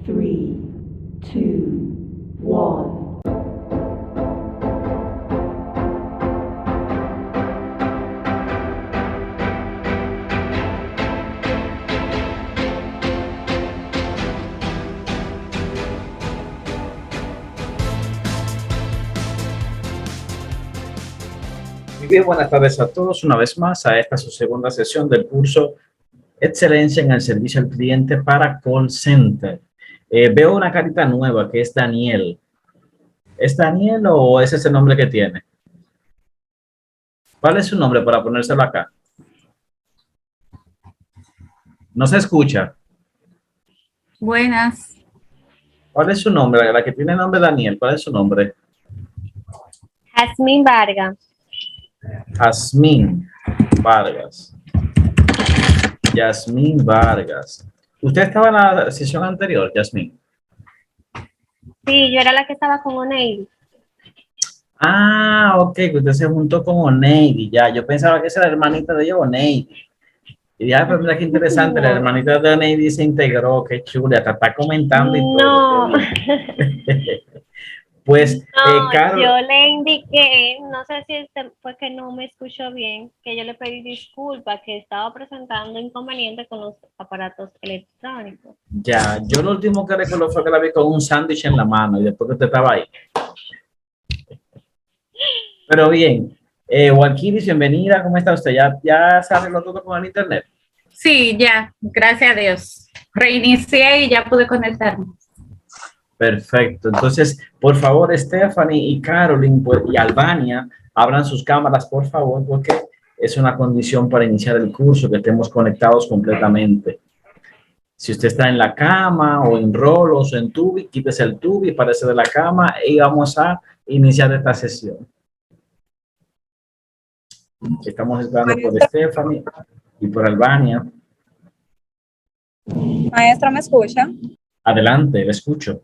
3, 2, 1. Muy bien, buenas tardes a todos una vez más a esta su segunda sesión del curso Excelencia en el Servicio al Cliente para Call Center. Veo una carita nueva que es Daniel. ¿Es Daniel o ese es el nombre que tiene? ¿Cuál es su nombre para ponérselo acá? No se escucha. Buenas. ¿Cuál es su nombre? La que tiene el nombre Daniel, ¿cuál es su nombre? Jazmín Vargas. Jazmín Vargas. Jazmín Vargas. ¿Usted estaba en la sesión anterior, Jazmín? Sí, yo era la que estaba con Oneidi. Ah, ok, que usted se juntó con Oneidi, ya. Yo pensaba que esa era la hermanita de ella, Oneidi. Y ya, pero mira qué interesante, la hermanita de Oneidi se integró, qué chula, hasta está comentando y todo. No, Pues, Carol, yo le indiqué, no sé si fue que no me escuchó bien, que yo le pedí disculpas, que estaba presentando inconvenientes con los aparatos electrónicos. ya, yo lo último que recuerdo fue que la vi con un sándwich en la mano y después que usted estaba ahí. Pero bien, Walkiris, bienvenida, ¿cómo está usted? ¿Ya se arregló todo con el internet? Sí, ya, gracias a Dios. Reinicié y ya pude conectarme. Perfecto. Entonces, por favor, Stephanie y Caroline y Albania, abran sus cámaras, por favor, porque es una condición para iniciar el curso que estemos conectados completamente. Si usted está en la cama o en rolos o en tubi, quítese el tubi, parece de la cama y vamos a iniciar esta sesión. Estamos esperando por Stephanie y por Albania. Maestra, ¿me escucha? Adelante, le escucho.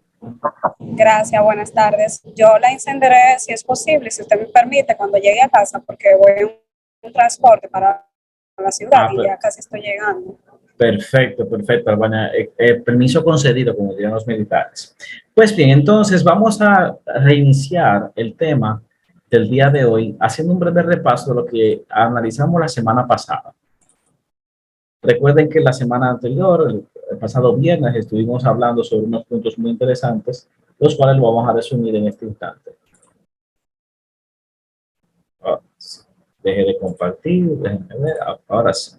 Gracias, buenas tardes. Yo la encenderé si es posible, si usted me permite, cuando llegue a casa, porque voy en un transporte para la ciudad y ya casi estoy llegando. Perfecto, perfecto, Albania. Permiso concedido, como dirían los militares. Pues bien, entonces vamos a reiniciar el tema del día de hoy haciendo un breve repaso de lo que analizamos la semana pasada. Recuerden que la semana anterior, el pasado viernes, estuvimos hablando sobre unos puntos muy interesantes, los cuales lo vamos a resumir en este instante. Deje de compartir, déjenme ver, ahora sí.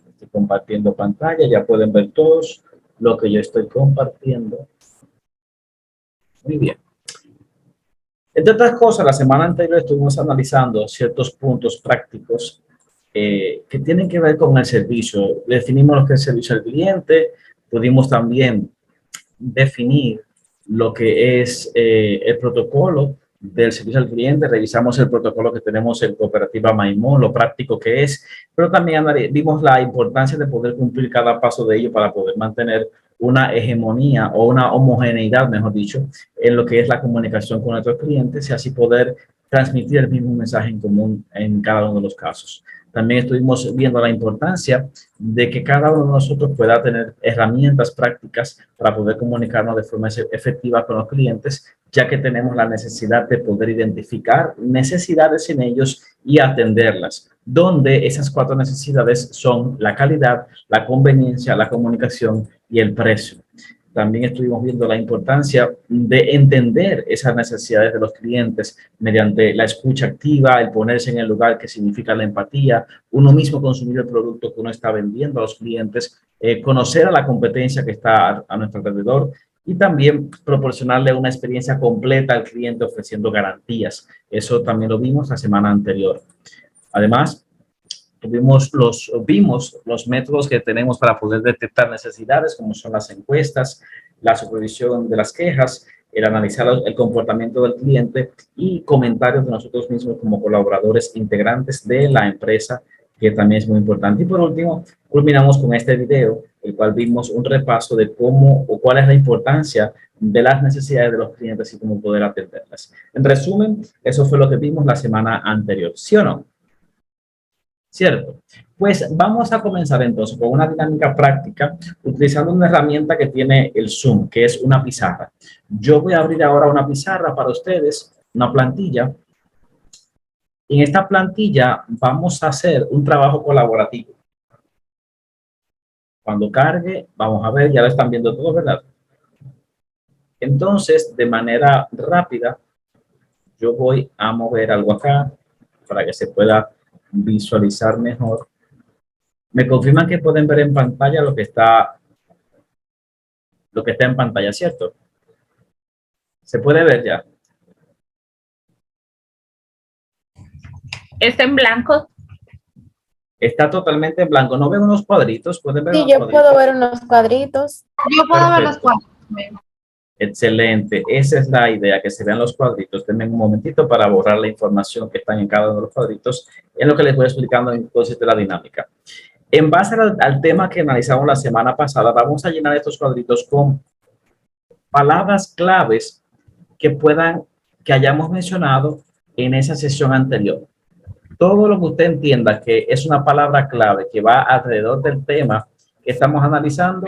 Estoy compartiendo pantalla, ya pueden ver todos lo que yo estoy compartiendo. Muy bien. Entre otras cosas, la semana anterior estuvimos analizando ciertos puntos prácticos que tienen que ver con el servicio. Definimos lo que es el servicio al cliente, pudimos también definir lo que es el protocolo del servicio al cliente, revisamos el protocolo que tenemos en Cooperativa Maimón, lo práctico que es, pero también vimos la importancia de poder cumplir cada paso de ello para poder mantener una hegemonía o una homogeneidad, mejor dicho, en lo que es la comunicación con nuestros clientes y así poder transmitir el mismo mensaje en común en cada uno de los casos. También estuvimos viendo la importancia de que cada uno de nosotros pueda tener herramientas prácticas para poder comunicarnos de forma efectiva con los clientes, ya que tenemos la necesidad de poder identificar necesidades en ellos y atenderlas, donde esas cuatro necesidades son la calidad, la conveniencia, la comunicación y el precio. También estuvimos viendo la importancia de entender esas necesidades de los clientes mediante la escucha activa, el ponerse en el lugar que significa la empatía, uno mismo consumir el producto que uno está vendiendo a los clientes, conocer a la competencia que está a nuestro alrededor y también proporcionarle una experiencia completa al cliente ofreciendo garantías. Eso también lo vimos la semana anterior. Además, vimos los métodos que tenemos para poder detectar necesidades, como son las encuestas, la supervisión de las quejas, el analizar el comportamiento del cliente y comentarios de nosotros mismos como colaboradores integrantes de la empresa, que también es muy importante. Y por último, culminamos con este video, el cual vimos un repaso de cómo o cuál es la importancia de las necesidades de los clientes y cómo poder atenderlas. En resumen, eso fue lo que vimos la semana anterior, ¿sí o no? ¿cierto? Pues vamos a comenzar entonces con una dinámica práctica utilizando una herramienta que tiene el Zoom, que es una pizarra. Yo voy a abrir ahora una pizarra para ustedes, una plantilla. En esta plantilla vamos a hacer un trabajo colaborativo. Cuando cargue, vamos a ver, ya lo están viendo todo, ¿verdad? Entonces, de manera rápida, yo voy a mover algo acá para que se pueda visualizar mejor. Me confirman que pueden ver en pantalla lo que está en pantalla, ¿cierto? ¿Se puede ver ya? ¿Está en blanco? Está totalmente en blanco. ¿No ven unos cuadritos? ¿Pueden ver Sí, unos yo cuadritos? puedo ver unos cuadritos. Yo puedo ver los Perfecto. cuadros. Excelente. Esa es la idea, que se vean los cuadritos. Denme un momentito para borrar la información que está en cada uno de los cuadritos, en lo que les voy explicando entonces de la dinámica. En base al tema que analizamos la semana pasada, vamos a llenar estos cuadritos con palabras claves que hayamos mencionado en esa sesión anterior. Todo lo que usted entienda que es una palabra clave que va alrededor del tema que estamos analizando,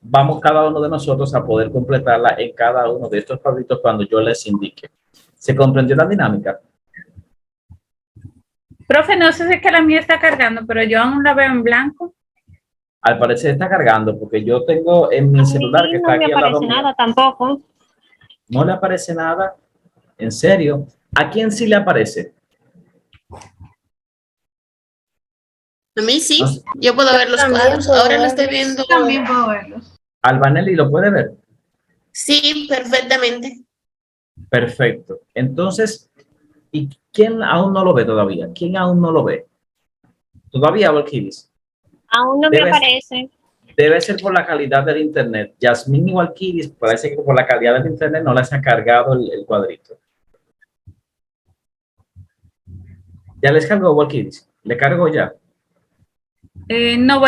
vamos cada uno de nosotros a poder completarla en cada uno de estos cuadritos cuando yo les indique. ¿Se comprendió la dinámica? Profe, no sé si es que la mía está cargando, pero yo aún la veo en blanco. Al parecer está cargando porque yo tengo en mi celular que está No me aquí al lado aparece mío. nada tampoco. No le aparece nada. ¿En serio? ¿A quién sí le aparece? A mí sí, No sé. yo puedo ver los También cuadros. puedo Ahora lo estoy verlos. viendo. También puedo verlos. Albanelli, ¿lo puede ver? Sí, perfectamente. Perfecto. Entonces, ¿y quién aún no lo ve todavía? ¿Quién aún no lo ve? ¿Todavía, Valkiris? Aún no me Debe- aparece. Debe ser por la calidad del internet. Yasmín y Valkiris, parece que por la calidad del internet no les ha cargado el cuadrito. ¿Ya les cargó, Valkiris? ¿Le cargo ya? No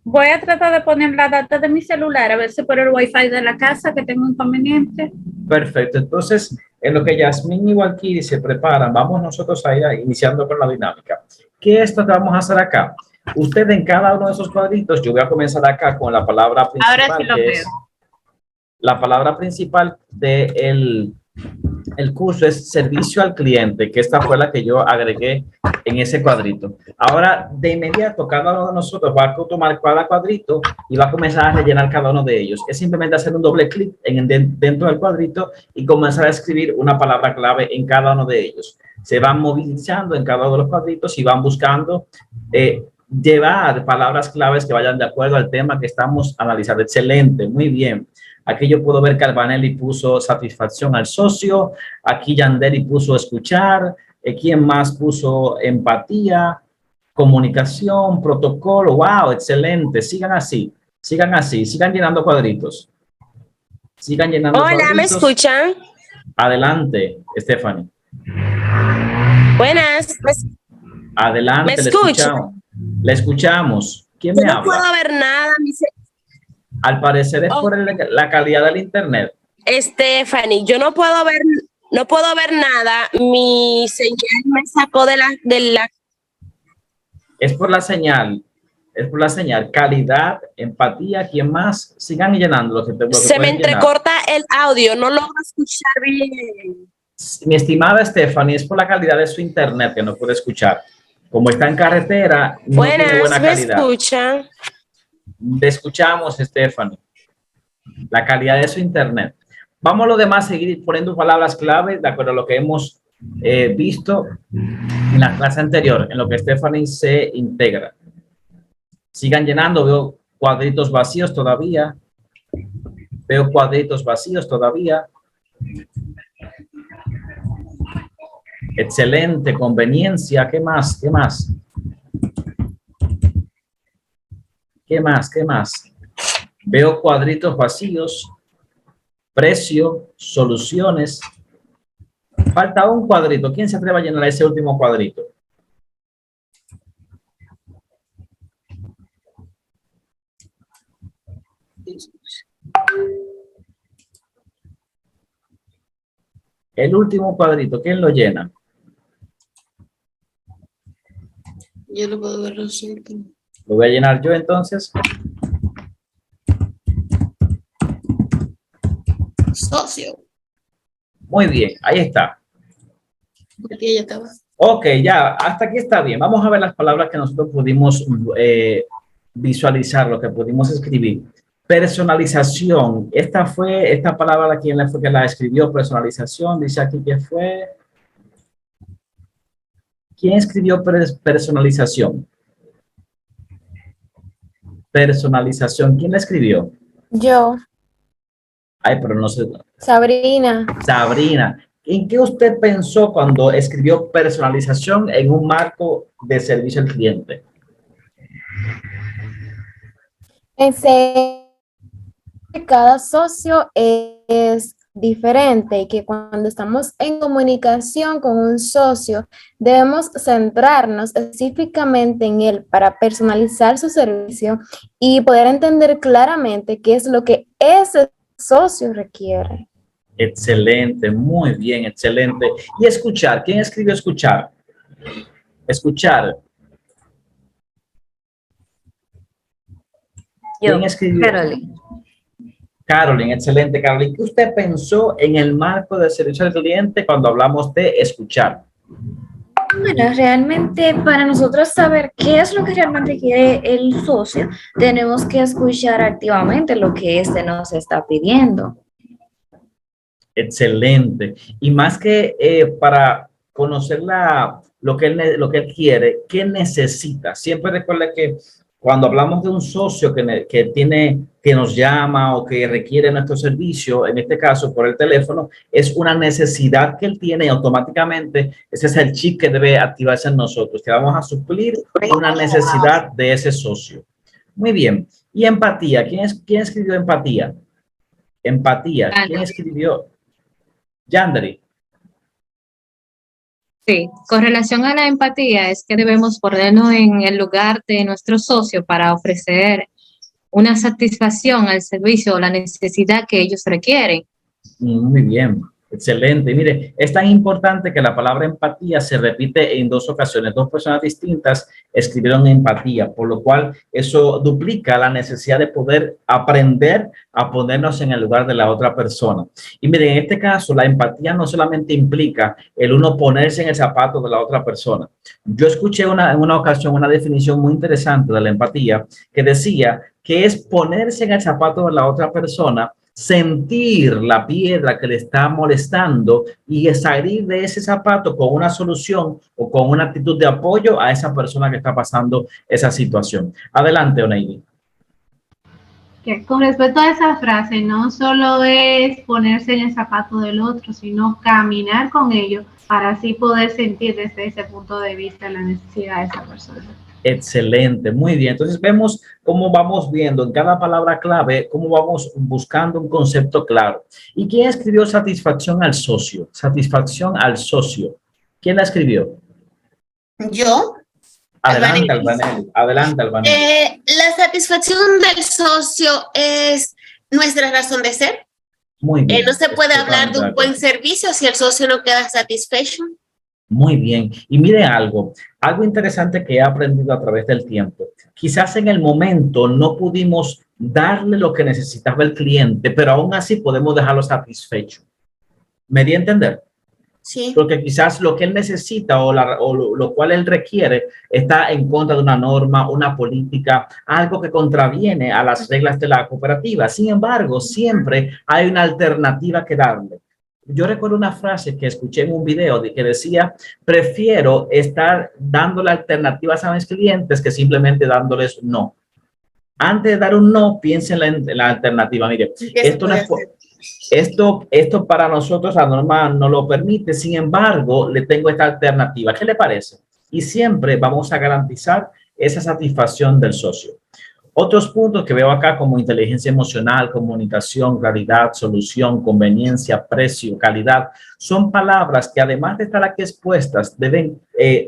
voy a tratar de poner la data de mi celular, a ver si por el wifi de la casa que tengo inconveniente. Perfecto. Entonces, en lo que Yasmín y Valkiris se preparan, vamos nosotros a ir iniciando con la dinámica. ¿Qué es esto que vamos a hacer acá? Usted en cada uno de esos cuadritos, yo voy a comenzar acá con la palabra principal, Ahora sí lo que veo. es la palabra principal del el curso es servicio al cliente, que esta fue la que yo agregué en ese cuadrito. Ahora, de inmediato, cada uno de nosotros va a tomar cada cuadrito y va a comenzar a rellenar cada uno de ellos. Es simplemente hacer un doble clic dentro del cuadrito y comenzar a escribir una palabra clave en cada uno de ellos. Se van movilizando en cada uno de los cuadritos y van buscando llevar palabras claves que vayan de acuerdo al tema que estamos analizando. Excelente, muy bien. Aquí yo puedo ver que Albanelli puso satisfacción al socio. Aquí Yandeli puso escuchar. ¿Quién más puso empatía, comunicación, protocolo? ¡Wow! Excelente. Sigan así. Sigan llenando cuadritos. Sigan llenando Hola, cuadritos. ¿me escuchan? Adelante, Stephanie. Buenas. Adelante, ¿Me le escucha? escuchamos. Le escuchamos. ¿Quién Yo me no habla? puedo ver nada, Al parecer es Oh. por la calidad del internet. Stephanie, yo no puedo ver nada. Mi señal me sacó de la. Es por la señal. Es por la señal. Calidad, empatía. ¿Quién más? Sigan llenando lo que Se me pueden llenar. entrecorta el audio, no logro escuchar bien. Mi estimada Stephanie, es por la calidad de su internet que no puede escuchar. Como está en carretera, no tiene Buenas, buena ¿me calidad. escuchan? Te escuchamos, Stephanie. La calidad de su internet. Vamos a lo demás, seguir poniendo palabras clave de acuerdo a lo que hemos visto en la clase anterior, en lo que Stephanie se integra. Sigan llenando, veo cuadritos vacíos todavía. Veo cuadritos vacíos todavía. Excelente, conveniencia. ¿Qué más? ¿Qué más? ¿Qué más? ¿Qué más? Veo cuadritos vacíos. Precio, soluciones. Falta un cuadrito. ¿Quién se atreve a llenar ese último cuadrito? El último cuadrito, ¿quién lo llena? Yo lo puedo ver resuelto. Lo voy a llenar yo entonces. Socio. Muy bien, ahí está. Aquí ya estaba. Ok, ya, hasta aquí está bien. Vamos a ver las palabras que nosotros pudimos visualizar, lo que pudimos escribir. Personalización. Esta palabra, ¿quién fue que la escribió? Personalización, dice aquí que fue. ¿Quién escribió personalización? Personalización, ¿quién la escribió? Yo, Ay, pero no sé. Sabrina, Sabrina, ¿en qué usted pensó cuando escribió personalización en un marco de servicio al cliente? pensé que cada socio es diferente y que cuando estamos en comunicación con un socio debemos centrarnos específicamente en él para personalizar su servicio y poder entender claramente qué es lo que ese socio requiere. Excelente, muy bien, excelente. Y escuchar, ¿quién escribió escuchar? Escuchar. ¿Quién escribió? Caroline. Caroline, excelente, Caroline. ¿Qué usted pensó en el marco de servicio al cliente cuando hablamos de escuchar? Bueno, realmente para nosotros saber qué es lo que realmente quiere el socio, tenemos que escuchar activamente lo que éste nos está pidiendo. Excelente. Y más que para conocer lo que él quiere, ¿qué necesita? Siempre recuerda que cuando hablamos de un socio que nos llama o que requiere nuestro servicio, en este caso por el teléfono, es una necesidad que él tiene y automáticamente ese es el chip que debe activarse en nosotros, que vamos a suplir una necesidad de ese socio. Muy bien. Y empatía. ¿Quién escribió empatía? Empatía. ¿Quién escribió? Yandri. Sí, con relación a la empatía es que debemos ponernos en el lugar de nuestro socio para ofrecer una satisfacción al servicio o la necesidad que ellos requieren. Muy bien, excelente. Mire, es tan importante que la palabra empatía se repite en 2 ocasiones. 2 personas distintas escribieron empatía, por lo cual eso duplica la necesidad de poder aprender a ponernos en el lugar de la otra persona. Y miren, en este caso, la empatía no solamente implica el uno ponerse en el zapato de la otra persona. Yo escuché en una ocasión una definición muy interesante de la empatía que decía que es ponerse en el zapato de la otra persona, sentir la piedra que le está molestando y salir de ese zapato con una solución o con una actitud de apoyo a esa persona que está pasando esa situación. Adelante, Oneidi. Con respecto a esa frase, no solo es ponerse en el zapato del otro, sino caminar con ellos para así poder sentir desde ese punto de vista la necesidad de esa persona. Excelente, muy bien. Entonces vemos cómo vamos viendo en cada palabra clave, cómo vamos buscando un concepto claro. ¿Y quién escribió satisfacción al socio? Satisfacción al socio. ¿Quién la escribió? Yo. Adelante, Albanelli. Adelante, Albanelli. La satisfacción del socio es nuestra razón de ser. Muy bien. No se puede hablar de un buen servicio si el socio no queda satisfecho. Muy bien. Y miren algo interesante que he aprendido a través del tiempo. Quizás en el momento no pudimos darle lo que necesitaba el cliente, pero aún así podemos dejarlo satisfecho. ¿Me di a entender? Sí. Porque quizás lo que él necesita o lo cual él requiere está en contra de una norma, una política, algo que contraviene a las reglas de la cooperativa. Sin embargo, siempre hay una alternativa que darle. Yo recuerdo una frase que escuché en un video que decía, prefiero estar dándole alternativas a mis clientes que simplemente dándoles no. Antes de dar un no, piensen en la alternativa. Mire, esto para nosotros la norma no lo permite, sin embargo, le tengo esta alternativa. ¿Qué le parece? Y siempre vamos a garantizar esa satisfacción del socio. Otros puntos que veo acá como inteligencia emocional, comunicación, claridad, solución, conveniencia, precio, calidad, son palabras que además de estar aquí expuestas, deben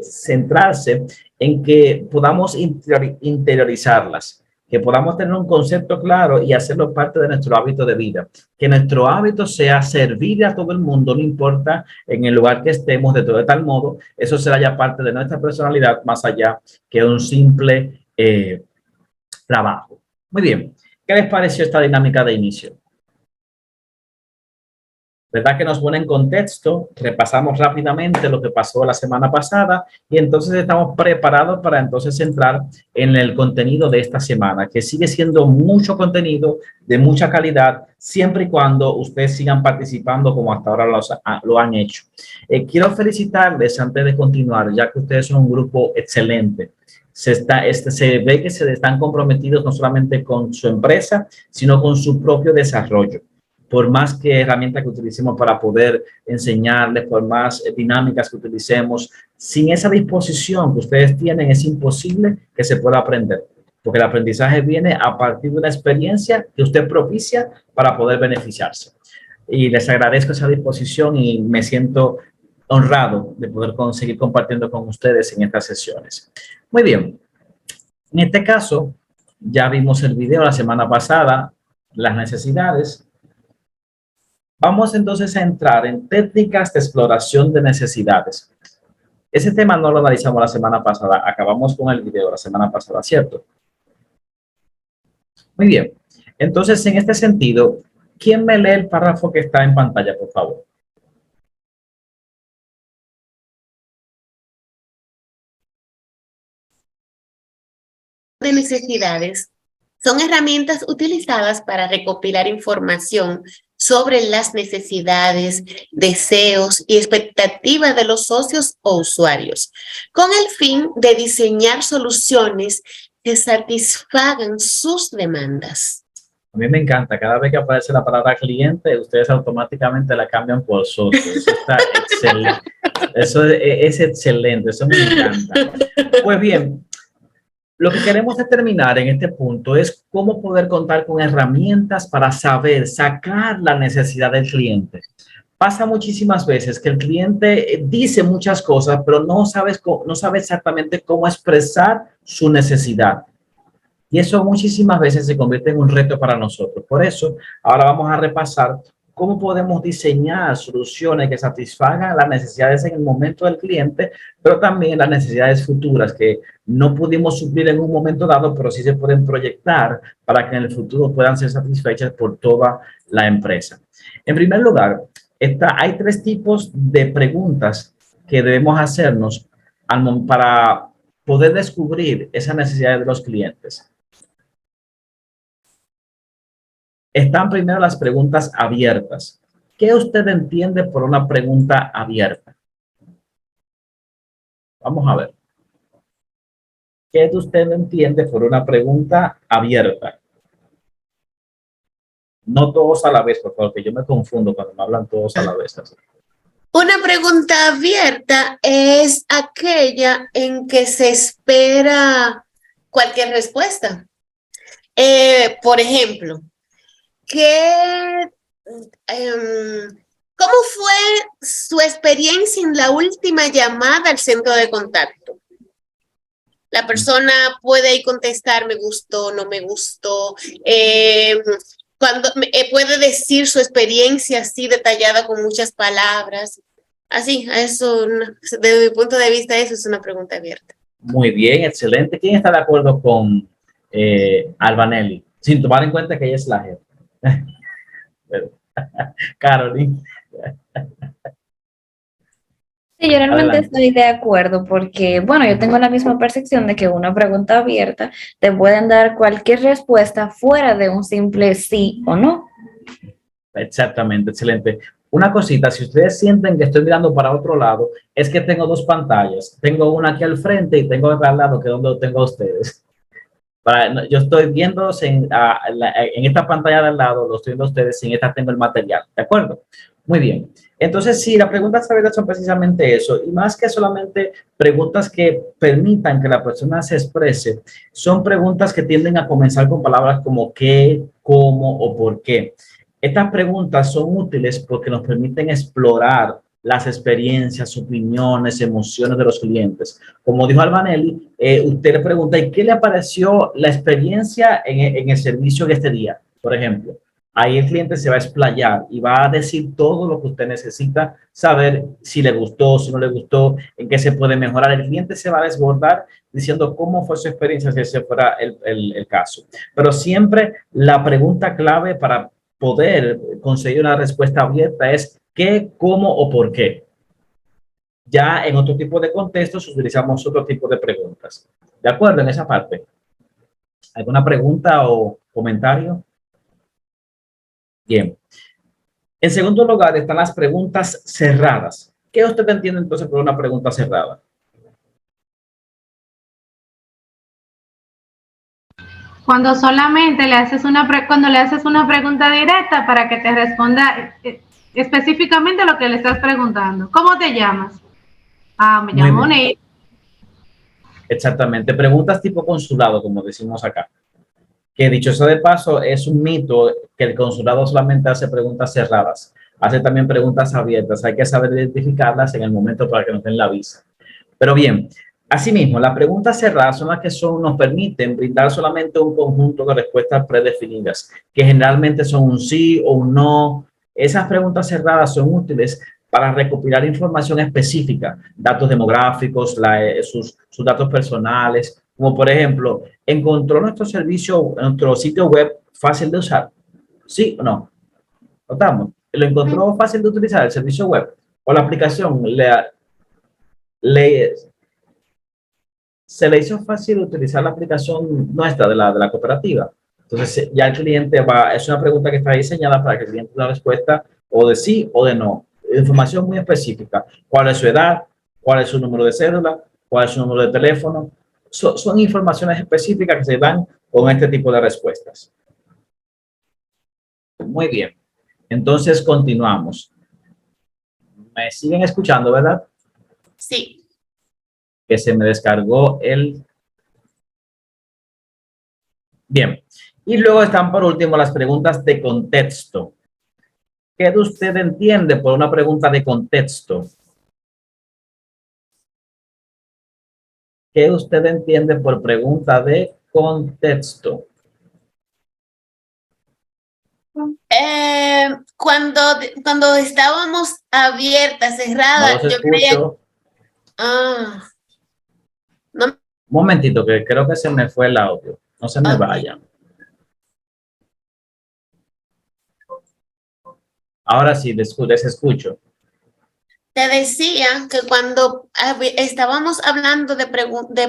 centrarse en que podamos interiorizarlas. que podamos tener un concepto claro y hacerlo parte de nuestro hábito de vida. Que nuestro hábito sea servir a todo el mundo, no importa en el lugar que estemos, de tal modo, eso será ya parte de nuestra personalidad, más allá que un simple trabajo. Muy bien, ¿qué les pareció esta dinámica de inicio? ¿Verdad que nos pone en contexto? Repasamos rápidamente lo que pasó la semana pasada y entonces estamos preparados para entonces entrar en el contenido de esta semana, que sigue siendo mucho contenido de mucha calidad, siempre y cuando ustedes sigan participando como hasta ahora lo han hecho. Quiero felicitarles antes de continuar, ya que ustedes son un grupo excelente. Se ve que se están comprometidos no solamente con su empresa, sino con su propio desarrollo. Por más que herramientas que utilicemos para poder enseñarles, por más dinámicas que utilicemos, sin esa disposición que ustedes tienen, es imposible que se pueda aprender, porque el aprendizaje viene a partir de una experiencia que usted propicia para poder beneficiarse. Y les agradezco esa disposición y me siento honrado de poder seguir compartiendo con ustedes en estas sesiones. Muy bien, en este caso, ya vimos el video la semana pasada, las necesidades. Vamos entonces a entrar en técnicas de exploración de necesidades. Ese tema no lo analizamos la semana pasada, acabamos con el video la semana pasada, ¿cierto? Muy bien, entonces en este sentido, ¿quién me lee el párrafo que está en pantalla, por favor? De necesidades son herramientas utilizadas para recopilar información sobre las necesidades, deseos y expectativas de los socios o usuarios, con el fin de diseñar soluciones que satisfagan sus demandas. A mí me encanta, cada vez que aparece la palabra cliente, ustedes automáticamente la cambian por socio. Eso está excelente. Eso es excelente, eso me encanta. Pues bien, lo que queremos determinar en este punto es cómo poder contar con herramientas para saber sacar la necesidad del cliente. Pasa muchísimas veces que el cliente dice muchas cosas, pero no sabe exactamente cómo expresar su necesidad. Y eso muchísimas veces se convierte en un reto para nosotros. Por eso, ahora vamos a repasar cómo podemos diseñar soluciones que satisfagan las necesidades en el momento del cliente, pero también las necesidades futuras que no pudimos suplir en un momento dado, pero sí se pueden proyectar para que en el futuro puedan ser satisfechas por toda la empresa. En primer lugar, hay 3 tipos de preguntas que debemos hacernos para poder descubrir esas necesidades de los clientes. Están primero las preguntas abiertas. ¿Qué usted entiende por una pregunta abierta? Vamos a ver. ¿Qué usted entiende por una pregunta abierta? No todos a la vez, por favor, que yo me confundo cuando me hablan todos a la vez. Así. Una pregunta abierta es aquella en que se espera cualquier respuesta. Por ejemplo, ¿cómo fue su experiencia en la última llamada al centro de contacto? La persona puede ahí contestar, me gustó, no me gustó. Puede decir su experiencia así detallada con muchas palabras. Así, eso, desde mi punto de vista, eso es una pregunta abierta. Muy bien, excelente. ¿Quién está de acuerdo con Albanelli? Sin tomar en cuenta que ella es la jefa. Caroline. Sí, yo realmente Adelante. estoy de acuerdo porque, bueno, yo tengo la misma percepción de que una pregunta abierta te pueden dar cualquier respuesta fuera de un simple sí o no. Exactamente, excelente. Una cosita, si ustedes sienten que estoy mirando para otro lado, es que tengo 2 pantallas. Tengo una aquí al frente y tengo otra al lado, que es donde tengo a ustedes. Yo estoy viendo en esta pantalla de al lado, lo estoy viendo a ustedes, y en esta tengo el material, ¿de acuerdo? Muy bien. Entonces, sí, las preguntas abiertas son precisamente eso, y más que solamente preguntas que permitan que la persona se exprese, son preguntas que tienden a comenzar con palabras como qué, cómo o por qué. Estas preguntas son útiles porque nos permiten explorar las experiencias, opiniones, emociones de los clientes. Como dijo Albanelli, usted le pregunta, ¿y qué le pareció la experiencia en el servicio de este día? Por ejemplo, ahí el cliente se va a explayar y va a decir todo lo que usted necesita saber, si le gustó, si no le gustó, en qué se puede mejorar. El cliente se va a desbordar diciendo cómo fue su experiencia, si ese fuera el caso. Pero siempre la pregunta clave para poder conseguir una respuesta abierta es qué, cómo o por qué. Ya en otro tipo de contextos utilizamos otro tipo de preguntas. ¿De acuerdo en esa parte? ¿Alguna pregunta o comentario? Bien. En segundo lugar están las preguntas cerradas. ¿Qué usted entiende entonces por una pregunta cerrada? Cuando solamente le haces cuando le haces una pregunta directa para que te responda específicamente lo que le estás preguntando. ¿Cómo te llamas? Ah, me llamo Ney. Exactamente. Preguntas tipo consulado, como decimos acá. Que dicho sea de paso, es un mito que el consulado solamente hace preguntas cerradas. Hace también preguntas abiertas. Hay que saber identificarlas en el momento para que nos den la visa. Pero bien, asimismo, las preguntas cerradas son las que nos permiten brindar solamente un conjunto de respuestas predefinidas, que generalmente son un sí o un no. Esas preguntas cerradas son útiles para recopilar información específica, datos demográficos, sus datos personales, como por ejemplo, ¿encontró nuestro servicio, nuestro sitio web fácil de usar? ¿Sí o no? ¿Notamos? ¿Lo encontró fácil de utilizar el servicio web? ¿O la aplicación se le hizo fácil utilizar la aplicación nuestra de la cooperativa? Entonces ya el cliente es una pregunta que está diseñada para que el cliente dé una respuesta o de sí o de no. Información muy específica. ¿Cuál es su edad? ¿Cuál es su número de cédula? ¿Cuál es su número de teléfono? Son informaciones específicas que se dan con este tipo de respuestas. Muy bien. Entonces continuamos. ¿Me siguen escuchando, verdad? Sí. Que se me descargó Bien. Y luego están por último las preguntas de contexto. ¿Qué usted entiende por una pregunta de contexto? ¿Qué usted entiende por pregunta de contexto? Cuando estábamos abiertas, cerradas, No los yo creía. escucho. No. Un momentito, que creo que se me fue el audio. No se me vayan. Ahora sí, les escucho. Te decía que cuando estábamos hablando de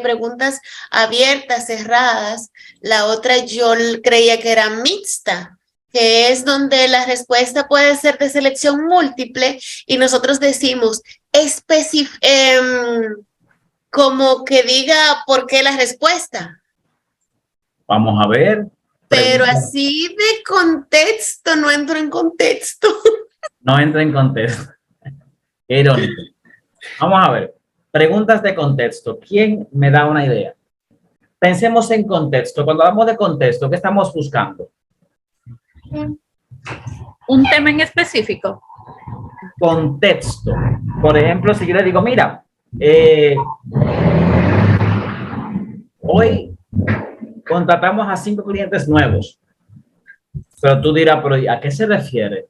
preguntas abiertas, cerradas, la otra yo creía que era mixta, que es donde la respuesta puede ser de selección múltiple y nosotros decimos como que diga por qué la respuesta. Vamos a ver. Pero así de contexto, no entro en contexto. No entra en contexto. Qué irónico. Vamos a ver. Preguntas de contexto. ¿Quién me da una idea? Pensemos en contexto. Cuando hablamos de contexto, ¿qué estamos buscando? Un tema en específico. Contexto. Por ejemplo, si yo le digo, mira, hoy contratamos a 5 clientes nuevos. Pero tú dirás, ¿pero a qué se refiere?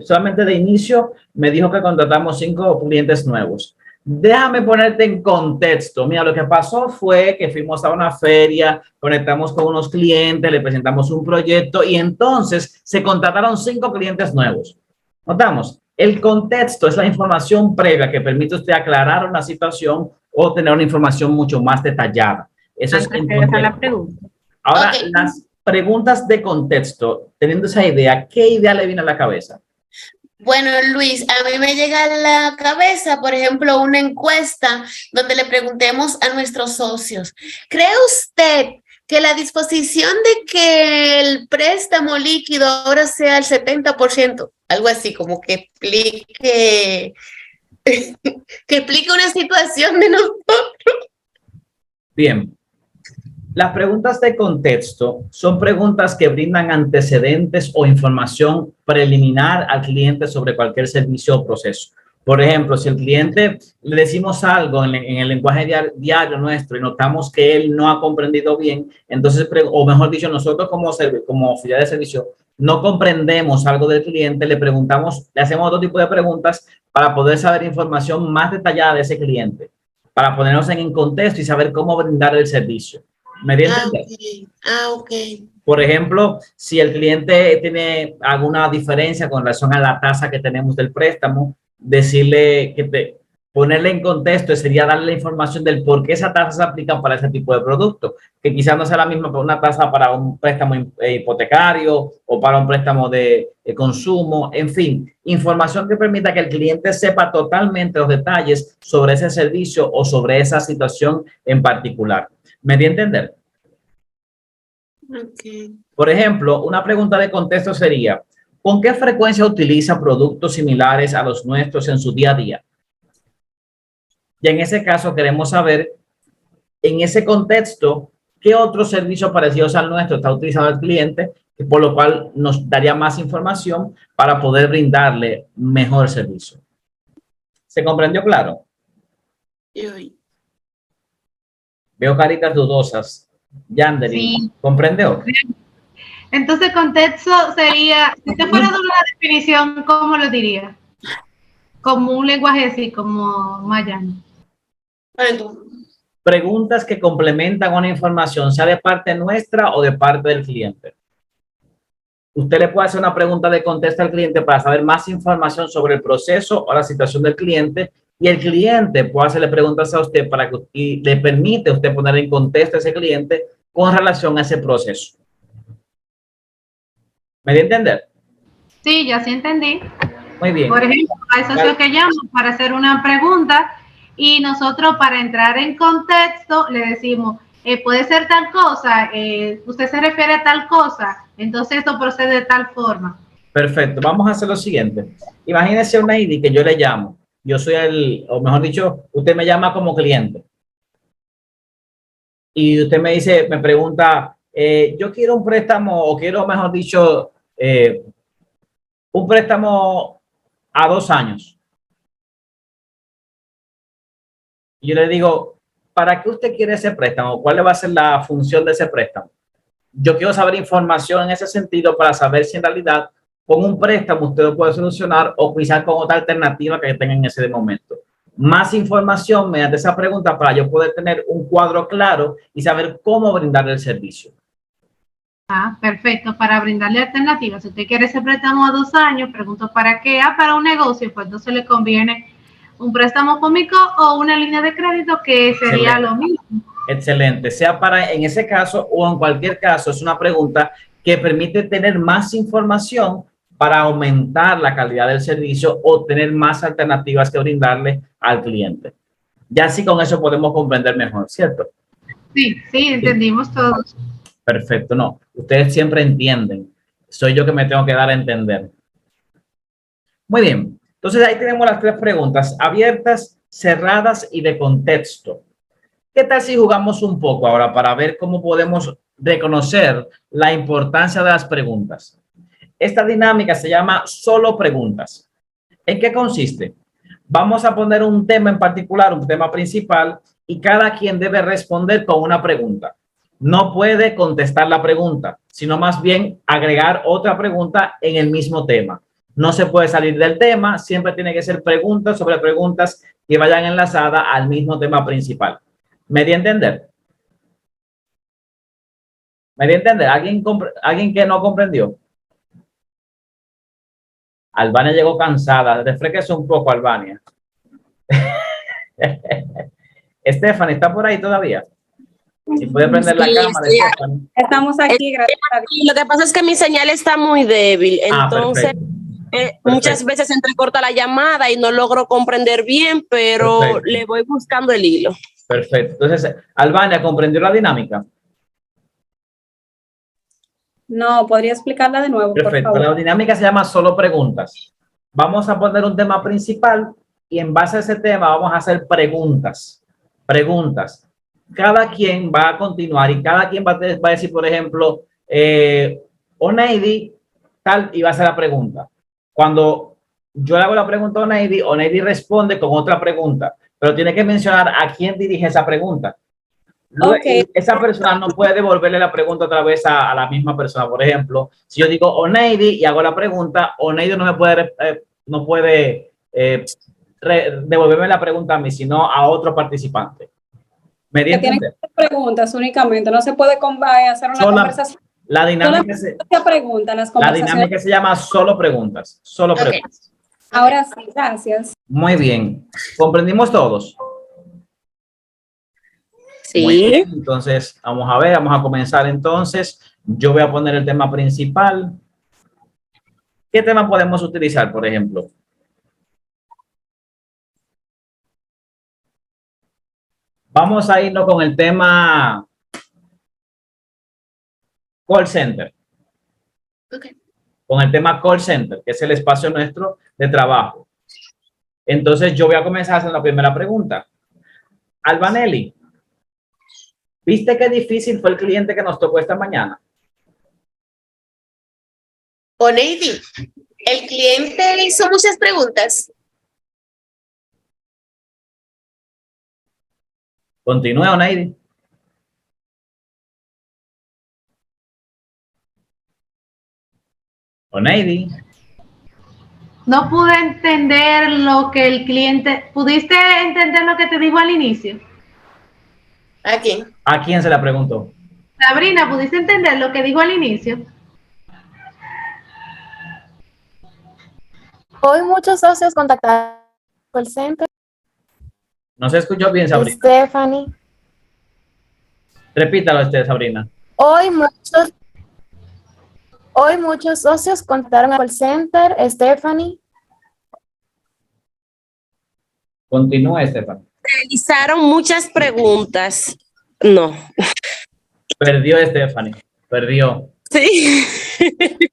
Solamente de inicio me dijo que contratamos 5 clientes nuevos. Déjame ponerte en contexto. Mira, lo que pasó fue que fuimos a una feria, conectamos con unos clientes, le presentamos un proyecto y entonces se contrataron 5 clientes nuevos. ¿Notamos? El contexto es la información previa que permite usted aclarar una situación o tener una información mucho más detallada. Eso es la pregunta. Ahora, las preguntas de contexto, teniendo esa idea, ¿qué idea le viene a la cabeza? Bueno, Luis, a mí me llega a la cabeza, por ejemplo, una encuesta donde le preguntemos a nuestros socios, ¿cree usted que la disposición de que el préstamo líquido ahora sea el 70%? Algo así, como que explique, que explique una situación de nosotros. Bien. Las preguntas de contexto son preguntas que brindan antecedentes o información preliminar al cliente sobre cualquier servicio o proceso. Por ejemplo, si el cliente le decimos algo en el lenguaje diario nuestro y notamos que él no ha comprendido bien, entonces, o mejor dicho, nosotros como oficial de servicio no comprendemos algo del cliente, le preguntamos, le hacemos otro tipo de preguntas para poder saber información más detallada de ese cliente, para ponernos en contexto y saber cómo brindar el servicio. ¿Me di a entender? Ok. Por ejemplo, si el cliente tiene alguna diferencia con relación a la tasa que tenemos del préstamo, decirle ponerle en contexto sería darle la información del por qué esa tasa se aplica para ese tipo de producto, que quizás no sea la misma una tasa para un préstamo hipotecario o para un préstamo de consumo, en fin, información que permita que el cliente sepa totalmente los detalles sobre ese servicio o sobre esa situación en particular. ¿Me di a entender? Okay. Por ejemplo, una pregunta de contexto sería, ¿con qué frecuencia utiliza productos similares a los nuestros en su día a día? Y en ese caso queremos saber, en ese contexto, ¿qué otros servicios parecidos al nuestro está utilizando el cliente? Por lo cual nos daría más información para poder brindarle mejor servicio. ¿Se comprendió claro? Sí. Veo caritas dudosas. Yanderi, Sí. ¿comprendió? Entonces, contexto sería, si usted fuera a dar una definición, ¿cómo lo diría? Como un lenguaje así, como Mayan. Preguntas que complementan una información, sea de parte nuestra o de parte del cliente. Usted le puede hacer una pregunta de contexto al cliente para saber más información sobre el proceso o la situación del cliente, y el cliente puede hacerle preguntas a usted para que y le permite a usted poner en contexto a ese cliente con relación a ese proceso. ¿Me dio a entender? Sí, ya sí entendí. Muy bien. Por ejemplo, hay socios que llaman para hacer una pregunta y nosotros, para entrar en contexto, le decimos, puede ser tal cosa, usted se refiere a tal cosa, entonces esto procede de tal forma. Perfecto, vamos a hacer lo siguiente. Imagínese una ID que yo le llamo. Yo soy o mejor dicho, usted me llama como cliente. Y usted me dice, me pregunta, yo quiero un préstamo, o quiero, mejor dicho, un préstamo a 2 años. Y yo le digo, ¿para qué usted quiere ese préstamo? ¿Cuál va a ser la función de ese préstamo? Yo quiero saber información en ese sentido para saber si en realidad con un préstamo usted lo puede solucionar o quizás con otra alternativa que tenga en ese momento. Más información mediante esa pregunta para yo poder tener un cuadro claro y saber cómo brindar el servicio. Ah, perfecto, para brindarle alternativas. Si usted quiere ese préstamo a 2 años, pregunto para qué. Ah, para un negocio, pues entonces le conviene un préstamo cómico o una línea de crédito, que sería Excelente. lo mismo. Excelente. Sea para en ese caso o en cualquier caso, es una pregunta que permite tener más información para aumentar la calidad del servicio o tener más alternativas que brindarle al cliente. Ya así con eso podemos comprender mejor, ¿cierto? Sí, sí, entendimos todos. Perfecto, no. Ustedes siempre entienden. Soy yo que me tengo que dar a entender. Muy bien. Entonces ahí tenemos las 3 preguntas, abiertas, cerradas y de contexto. ¿Qué tal si jugamos un poco ahora para ver cómo podemos reconocer la importancia de las preguntas? Esta dinámica se llama solo preguntas. ¿En qué consiste? Vamos a poner un tema en particular, un tema principal, y cada quien debe responder con una pregunta. No puede contestar la pregunta, sino más bien agregar otra pregunta en el mismo tema. No se puede salir del tema, siempre tiene que ser preguntas sobre preguntas que vayan enlazadas al mismo tema principal. ¿Me di a entender? ¿Me di a entender? ¿Alguien que no comprendió? Albania llegó cansada. Refresquese un poco, Albania. Stephanie, ¿está por ahí todavía? Si puede prender la cámara, Stephanie. Estamos aquí, gracias a Dios. Lo que pasa es que mi señal está muy débil, entonces muchas veces se entrecorta la llamada y no logro comprender bien, pero Perfecto. le voy buscando el hilo. Perfecto. Entonces, Albania, ¿comprendió la dinámica? No, ¿podría explicarla de nuevo, por Perfecto. favor? La dinámica se llama solo preguntas. Vamos a poner un tema principal y en base a ese tema vamos a hacer preguntas. Preguntas. Cada quien va a continuar y cada quien va a decir, por ejemplo, Oneidi, tal, y va a hacer la pregunta. Cuando yo le hago la pregunta a Oneidi responde con otra pregunta, pero tiene que mencionar a quién dirige esa pregunta. Ok. Esa persona no puede devolverle la pregunta otra vez a la misma persona. Por ejemplo, si yo digo Oneidi y hago la pregunta, Oneidi no puede devolverme la pregunta a mí, sino a otro participante. ¿Me di a Que tienen que entender? hacer preguntas únicamente, no se puede hacer una conversación. La dinámica, la dinámica se llama solo preguntas. Solo preguntas. Ahora sí, gracias. Muy bien. ¿Comprendimos todos? Sí. Muy bien. Entonces, vamos a ver, vamos a comenzar entonces. Yo voy a poner el tema principal. ¿Qué tema podemos utilizar, por ejemplo? Vamos a irnos con el tema call center. Okay. Con el tema call center, que es el espacio nuestro de trabajo. Entonces, yo voy a comenzar haciendo la primera pregunta. Albanelli, ¿viste qué difícil fue el cliente que nos tocó esta mañana? Oneidi, el cliente hizo muchas preguntas. Continúe, Oneidi. Oneidi. No pude entender lo que el cliente... ¿Pudiste entender lo que te dijo al inicio? ¿A quién? ¿A quién se la preguntó? Sabrina, ¿pudiste entender lo que dijo al inicio? Hoy muchos socios contactaron al center. No se escuchó bien, Sabrina. Stephanie. Repítalo usted, Sabrina. Hoy muchos socios contactaron al call center. Stephanie. Continúe, Stephanie. Realizaron muchas preguntas. No. Perdió, Stephanie. Perdió. Sí.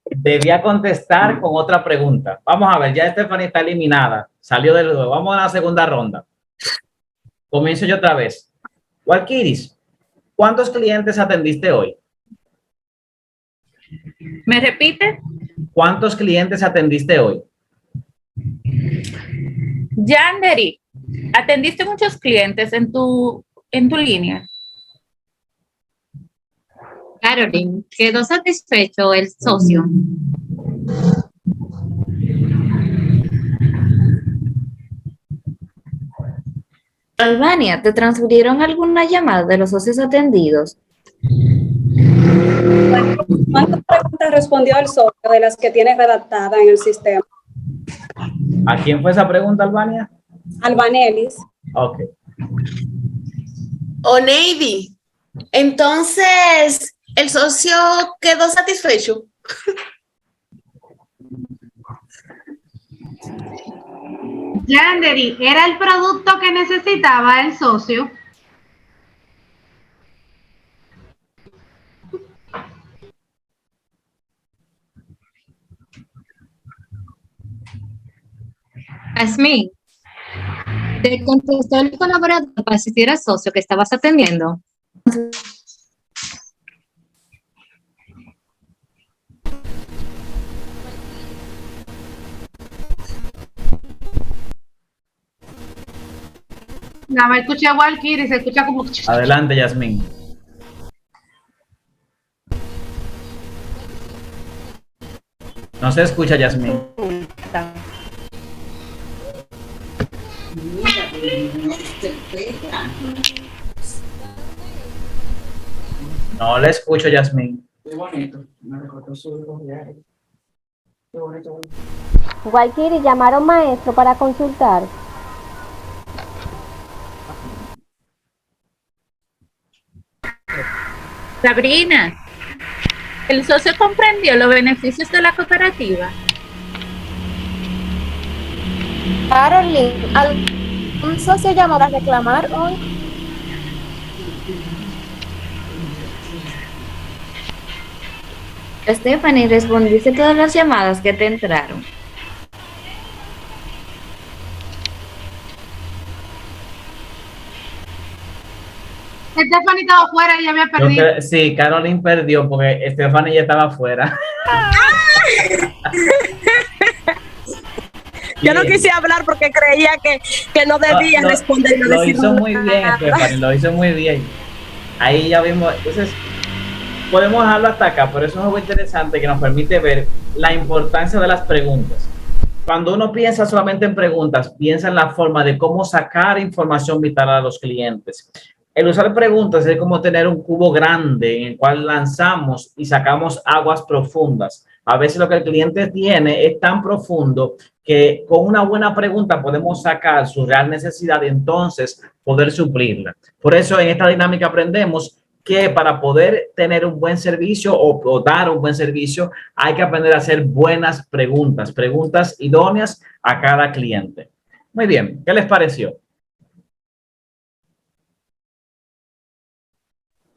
Debía contestar con otra pregunta. Vamos a ver, ya Stephanie está eliminada. Salió del juego. Vamos a la segunda ronda. Comienzo yo otra vez. Walkiris, ¿cuántos clientes atendiste hoy? ¿Me repite? ¿Cuántos clientes atendiste hoy? Yanderi, ¿atendiste muchos clientes en tu línea? Caroline, ¿quedó satisfecho el socio? Albania, ¿te transfirieron alguna llamada de los socios atendidos? ¿Cuántas preguntas respondió el socio de las que tiene redactada en el sistema? ¿A quién fue esa pregunta, Albania? Albanelis. Ok. Oneidi, entonces, ¿el socio quedó satisfecho? Yanderi, ¿era el producto que necesitaba el socio? Yasmín, ¿te contestó el colaborador para asistir al socio que estabas atendiendo? Nada más escuché a Walkiris, se escucha como... Adelante, Yasmín. No se escucha, Yasmín. No le escucho, Yasmín. Walkiri, llamaron maestro para consultar. Sabrina, ¿el socio comprendió los beneficios de la cooperativa? Caroline, ¿algún socio llamó para reclamar hoy? Stephanie, ¿respondiste todas las llamadas que te entraron? Stephanie estaba fuera y ya había perdido. Sí, Caroline perdió porque Stephanie ya estaba fuera. Yo no quise hablar porque creía que no debía responder. No lo decir hizo muy bien, nada. Stephanie, lo hizo muy bien. Ahí ya vimos, entonces podemos dejarlo hasta acá, pero eso es algo interesante que nos permite ver la importancia de las preguntas. Cuando uno piensa solamente en preguntas, piensa en la forma de cómo sacar información vital a los clientes. El usar preguntas es como tener un cubo grande en el cual lanzamos y sacamos aguas profundas. A veces lo que el cliente tiene es tan profundo que con una buena pregunta podemos sacar su real necesidad y entonces poder suplirla. Por eso en esta dinámica aprendemos que para poder tener un buen servicio o dar un buen servicio hay que aprender a hacer buenas preguntas, preguntas idóneas a cada cliente. Muy bien, ¿qué les pareció?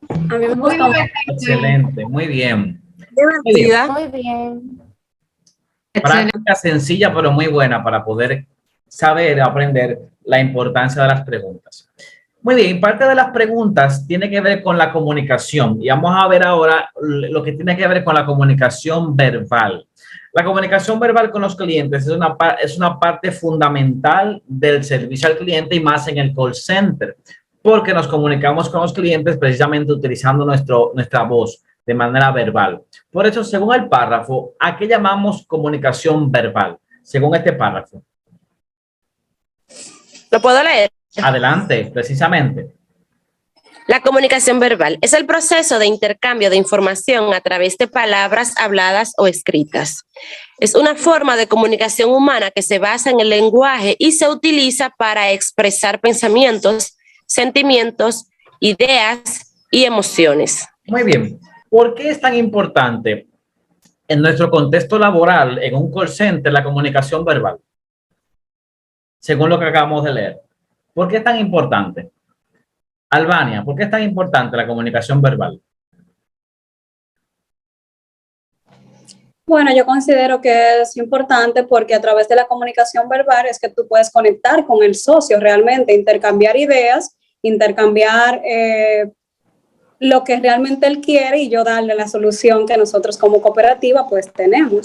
A mí me gustó. Excelente, muy bien. Divertida. Muy bien. Práctica sencilla pero muy buena para poder saber, aprender la importancia de las preguntas. Muy bien, parte de las preguntas tiene que ver con la comunicación y vamos a ver ahora lo que tiene que ver con la comunicación verbal. La comunicación verbal con los clientes es una parte fundamental del servicio al cliente y más en el call center, porque nos comunicamos con los clientes precisamente utilizando nuestra voz de manera verbal. Por eso, según el párrafo, ¿a qué llamamos comunicación verbal? Según este párrafo. ¿Lo puedo leer? Adelante, precisamente. La comunicación verbal es el proceso de intercambio de información a través de palabras habladas o escritas. Es una forma de comunicación humana que se basa en el lenguaje y se utiliza para expresar pensamientos, sentimientos, ideas y emociones. Muy bien. ¿Por qué es tan importante en nuestro contexto laboral, en un call center, la comunicación verbal? Según lo que acabamos de leer. ¿Por qué es tan importante? Albania, ¿por qué es tan importante la comunicación verbal? Bueno, yo considero que es importante porque a través de la comunicación verbal es que tú puedes conectar con el socio realmente, intercambiar ideas, intercambiar lo que realmente él quiere y yo darle la solución que nosotros como cooperativa pues tenemos.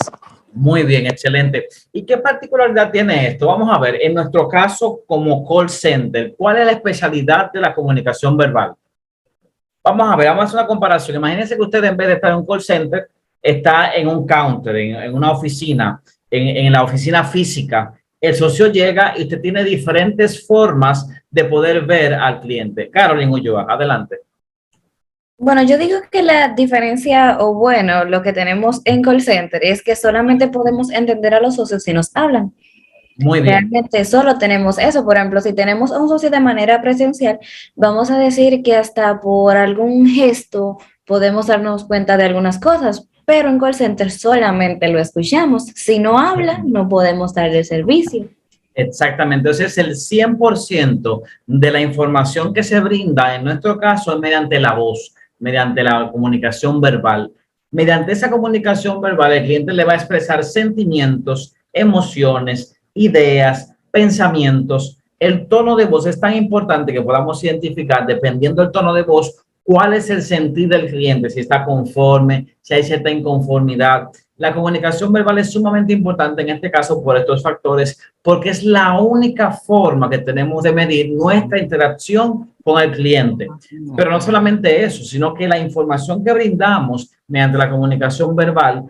Muy bien, excelente. ¿Y qué particularidad tiene esto? Vamos a ver, en nuestro caso como call center, ¿cuál es la especialidad de la comunicación verbal? Vamos a ver, vamos a hacer una comparación. Imagínense que usted en vez de estar en un call center, está en un counter, en una oficina, en la oficina física. El socio llega y usted tiene diferentes formas de poder ver al cliente. Carolyn Ulloa, adelante. Bueno, yo digo que la diferencia, o bueno, lo que tenemos en call center es que solamente podemos entender a los socios si nos hablan. Muy bien. Realmente solo tenemos eso. Por ejemplo, si tenemos a un socio de manera presencial, vamos a decir que hasta por algún gesto podemos darnos cuenta de algunas cosas, pero en call center solamente lo escuchamos. Si no habla, no podemos darle servicio. Exactamente, entonces el 100% de la información que se brinda en nuestro caso es mediante la voz, mediante la comunicación verbal. Mediante esa comunicación verbal el cliente le va a expresar sentimientos, emociones, ideas, pensamientos. El tono de voz es tan importante que podamos identificar, dependiendo del tono de voz, cuál es el sentir del cliente, si está conforme, si hay cierta inconformidad. La comunicación verbal es sumamente importante en este caso por estos factores, porque es la única forma que tenemos de medir nuestra interacción con el cliente. Pero no solamente eso, sino que la información que brindamos mediante la comunicación verbal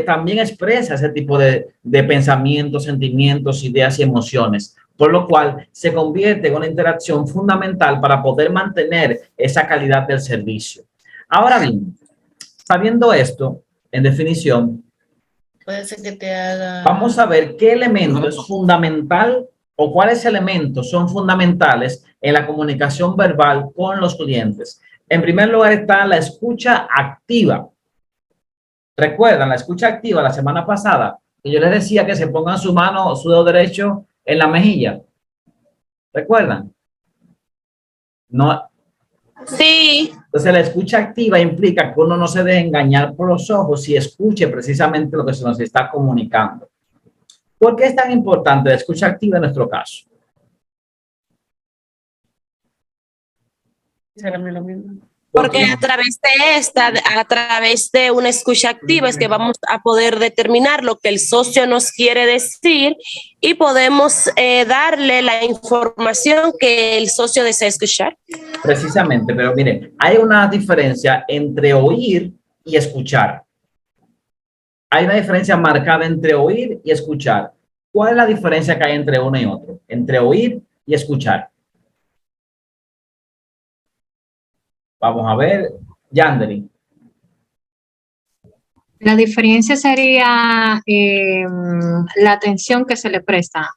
también expresa ese tipo de pensamientos, sentimientos, ideas y emociones, por lo cual se convierte en una interacción fundamental para poder mantener esa calidad del servicio. Ahora bien, sabiendo esto, en definición, Puede ser que te haga... vamos a ver qué elemento es fundamental o cuáles elementos son fundamentales en la comunicación verbal con los clientes. En primer lugar está la escucha activa. ¿Recuerdan la escucha activa la semana pasada? Que yo les decía que se pongan su mano, su dedo derecho en la mejilla. ¿Recuerdan? No. Sí. Entonces la escucha activa implica que uno no se deje engañar por los ojos y escuche precisamente lo que se nos está comunicando. ¿Por qué es tan importante la escucha activa en nuestro caso? Porque a través de a través de una escucha activa es que vamos a poder determinar lo que el socio nos quiere decir y podemos darle la información que el socio desea escuchar. Precisamente, pero mire, hay una diferencia entre oír y escuchar. Hay una diferencia marcada entre oír y escuchar. ¿Cuál es la diferencia que hay entre uno y otro? Entre oír y escuchar. Vamos a ver, Yandri. La diferencia sería la atención que se le presta.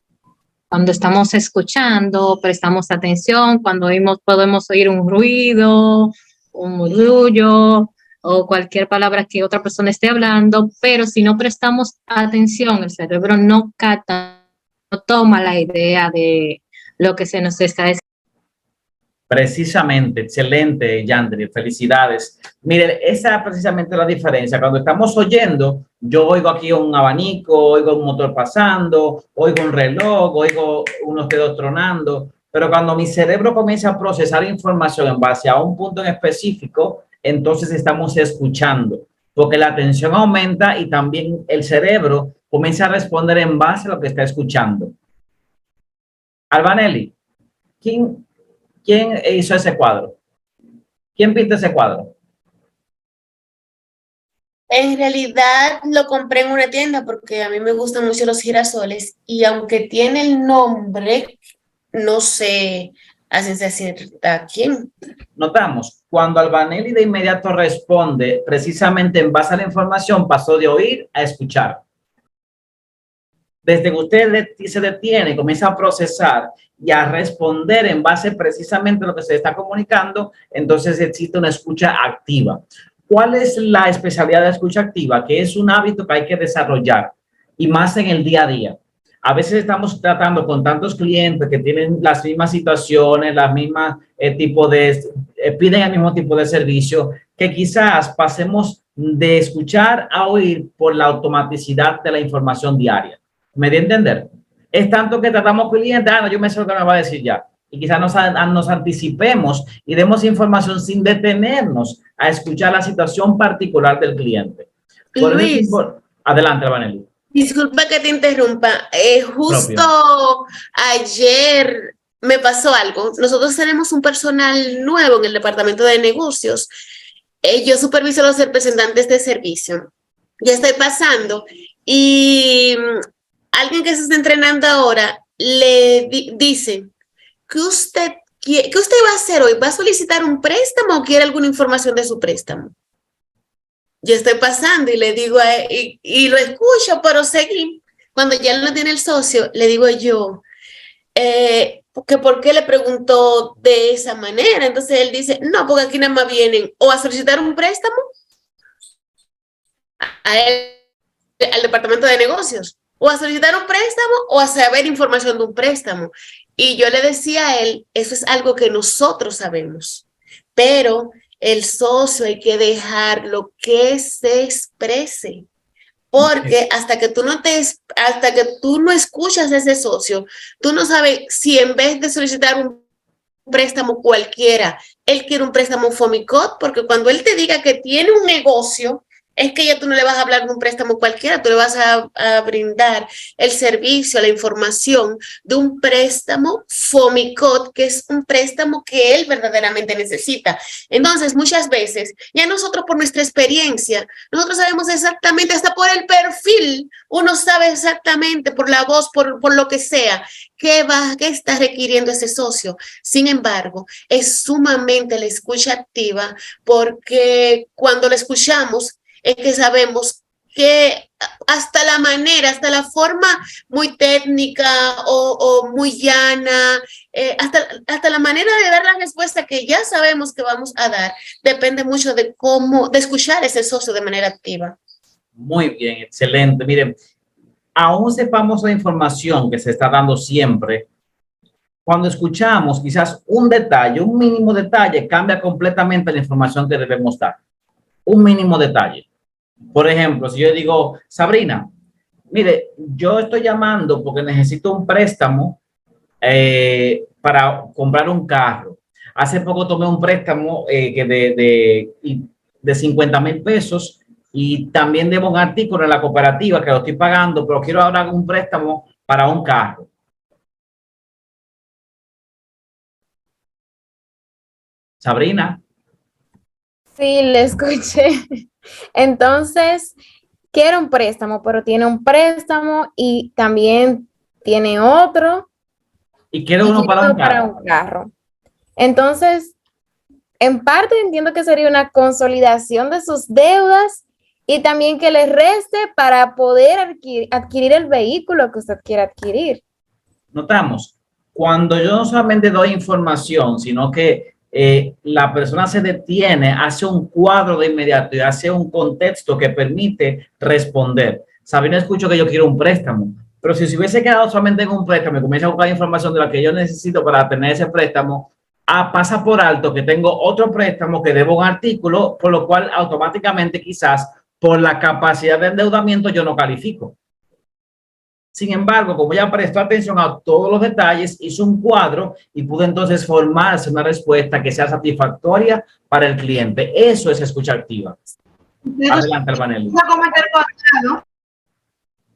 Cuando estamos escuchando, prestamos atención. Cuando oímos, podemos oír un ruido, un murmullo o cualquier palabra que otra persona esté hablando, pero si no prestamos atención, el cerebro no capta, no toma la idea de lo que se nos está diciendo. Precisamente, excelente, Yandri, felicidades. Mire, esa es precisamente la diferencia. Cuando estamos oyendo, yo oigo aquí un abanico, oigo un motor pasando, oigo un reloj, oigo unos dedos tronando, pero cuando mi cerebro comienza a procesar información en base a un punto en específico, entonces estamos escuchando, porque la atención aumenta y también el cerebro comienza a responder en base a lo que está escuchando. Albanelli, ¿quién hizo ese cuadro? ¿Quién pinta ese cuadro? En realidad lo compré en una tienda porque a mí me gustan mucho los girasoles y aunque tiene el nombre, no sé a ciencia cierta quién. Notamos, cuando Albanelli de inmediato responde, precisamente en base a la información, pasó de oír a escuchar. Desde que usted se detiene, comienza a procesar y a responder en base precisamente a lo que se está comunicando, entonces existe una escucha activa. ¿Cuál es la especialidad de la escucha activa? Que es un hábito que hay que desarrollar y más en el día a día. A veces estamos tratando con tantos clientes que tienen las mismas situaciones, las mismas piden el mismo tipo de servicio, que quizás pasemos de escuchar a oír por la automaticidad de la información diaria. ¿Me di a entender? Es tanto que tratamos con clientes, no, yo me sé lo que me va a decir ya. Y quizás nos anticipemos y demos información sin detenernos a escuchar la situación particular del cliente. Por Luis, eso, adelante, Vanelli. Disculpa que te interrumpa. Justo ayer me pasó algo. Nosotros tenemos un personal nuevo en el departamento de negocios. Yo superviso a los representantes de servicio. Ya estoy pasando y alguien que se está entrenando ahora le dice, ¿qué usted va a hacer hoy? ¿Va a solicitar un préstamo o quiere alguna información de su préstamo? Yo estoy pasando y le digo a él, y lo escucho, pero seguí. Cuando ya no tiene el socio, le digo yo, que ¿por qué le preguntó de esa manera? Entonces él dice, no, porque aquí nada más vienen o a solicitar un préstamo al departamento de negocios, o a solicitar un préstamo o a saber información de un préstamo. Y yo le decía a él, eso es algo que nosotros sabemos, pero el socio hay que dejarlo que se exprese, porque hasta que tú no escuchas a ese socio, tú no sabes si en vez de solicitar un préstamo cualquiera, él quiere un préstamo FOMICOT, porque cuando él te diga que tiene un negocio, es que ya tú no le vas a hablar de un préstamo cualquiera, tú le vas a brindar el servicio, la información de un préstamo FOMICOT, que es un préstamo que él verdaderamente necesita. Entonces, muchas veces, ya nosotros por nuestra experiencia, nosotros sabemos exactamente, hasta por el perfil, uno sabe exactamente por la voz, por lo que sea, qué está requiriendo ese socio. Sin embargo, es sumamente la escucha activa, porque cuando la escuchamos, es que sabemos que hasta la manera, hasta la forma muy técnica o muy llana, hasta la manera de dar la respuesta que ya sabemos que vamos a dar, depende mucho de escuchar a ese socio de manera activa. Muy bien, excelente. Miren, aún sepamos la información que se está dando siempre, cuando escuchamos quizás un detalle, un mínimo detalle, cambia completamente la información que debemos dar. Un mínimo detalle. Por ejemplo, si yo digo, Sabrina, mire, yo estoy llamando porque necesito un préstamo para comprar un carro. Hace poco tomé un préstamo de 50,000 pesos y también debo un artículo en la cooperativa que lo estoy pagando, pero quiero ahora un préstamo para un carro. Sabrina. Sí, le escuché. Entonces, quiere un préstamo, pero tiene un préstamo y también tiene otro Y quiero y uno quiere para un uno para carro. un carro. Entonces, en parte entiendo que sería una consolidación de sus deudas y también que le reste para poder adquirir el vehículo que usted quiere adquirir. Notamos, cuando yo no solamente doy información, sino que la persona se detiene, hace un cuadro de inmediato y hace un contexto que permite responder. Sabrina, escucho que yo quiero un préstamo, pero si se hubiese quedado solamente en un préstamo y comienza a buscar información de la que yo necesito para tener ese préstamo, pasa por alto que tengo otro préstamo que debo un artículo, por lo cual automáticamente quizás por la capacidad de endeudamiento yo no califico. Sin embargo, como ya prestó atención a todos los detalles, hizo un cuadro y pudo entonces formarse una respuesta que sea satisfactoria para el cliente. Eso es escucha activa. Adelante, Albanelli.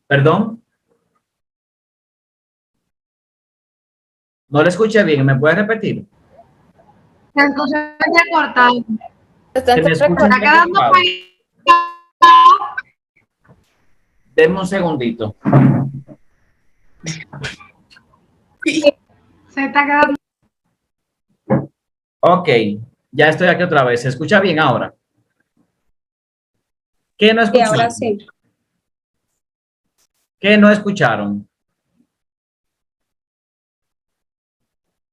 ¿Perdón? No le escuché bien. ¿Me puede repetir? Entonces, cortado. Se me escucha Está quedando Denme un segundito. Se está quedando. Ok, ya estoy aquí otra vez. ¿Se escucha bien ahora? ¿Qué no Y escucharon? ahora sí. ¿Qué no escucharon?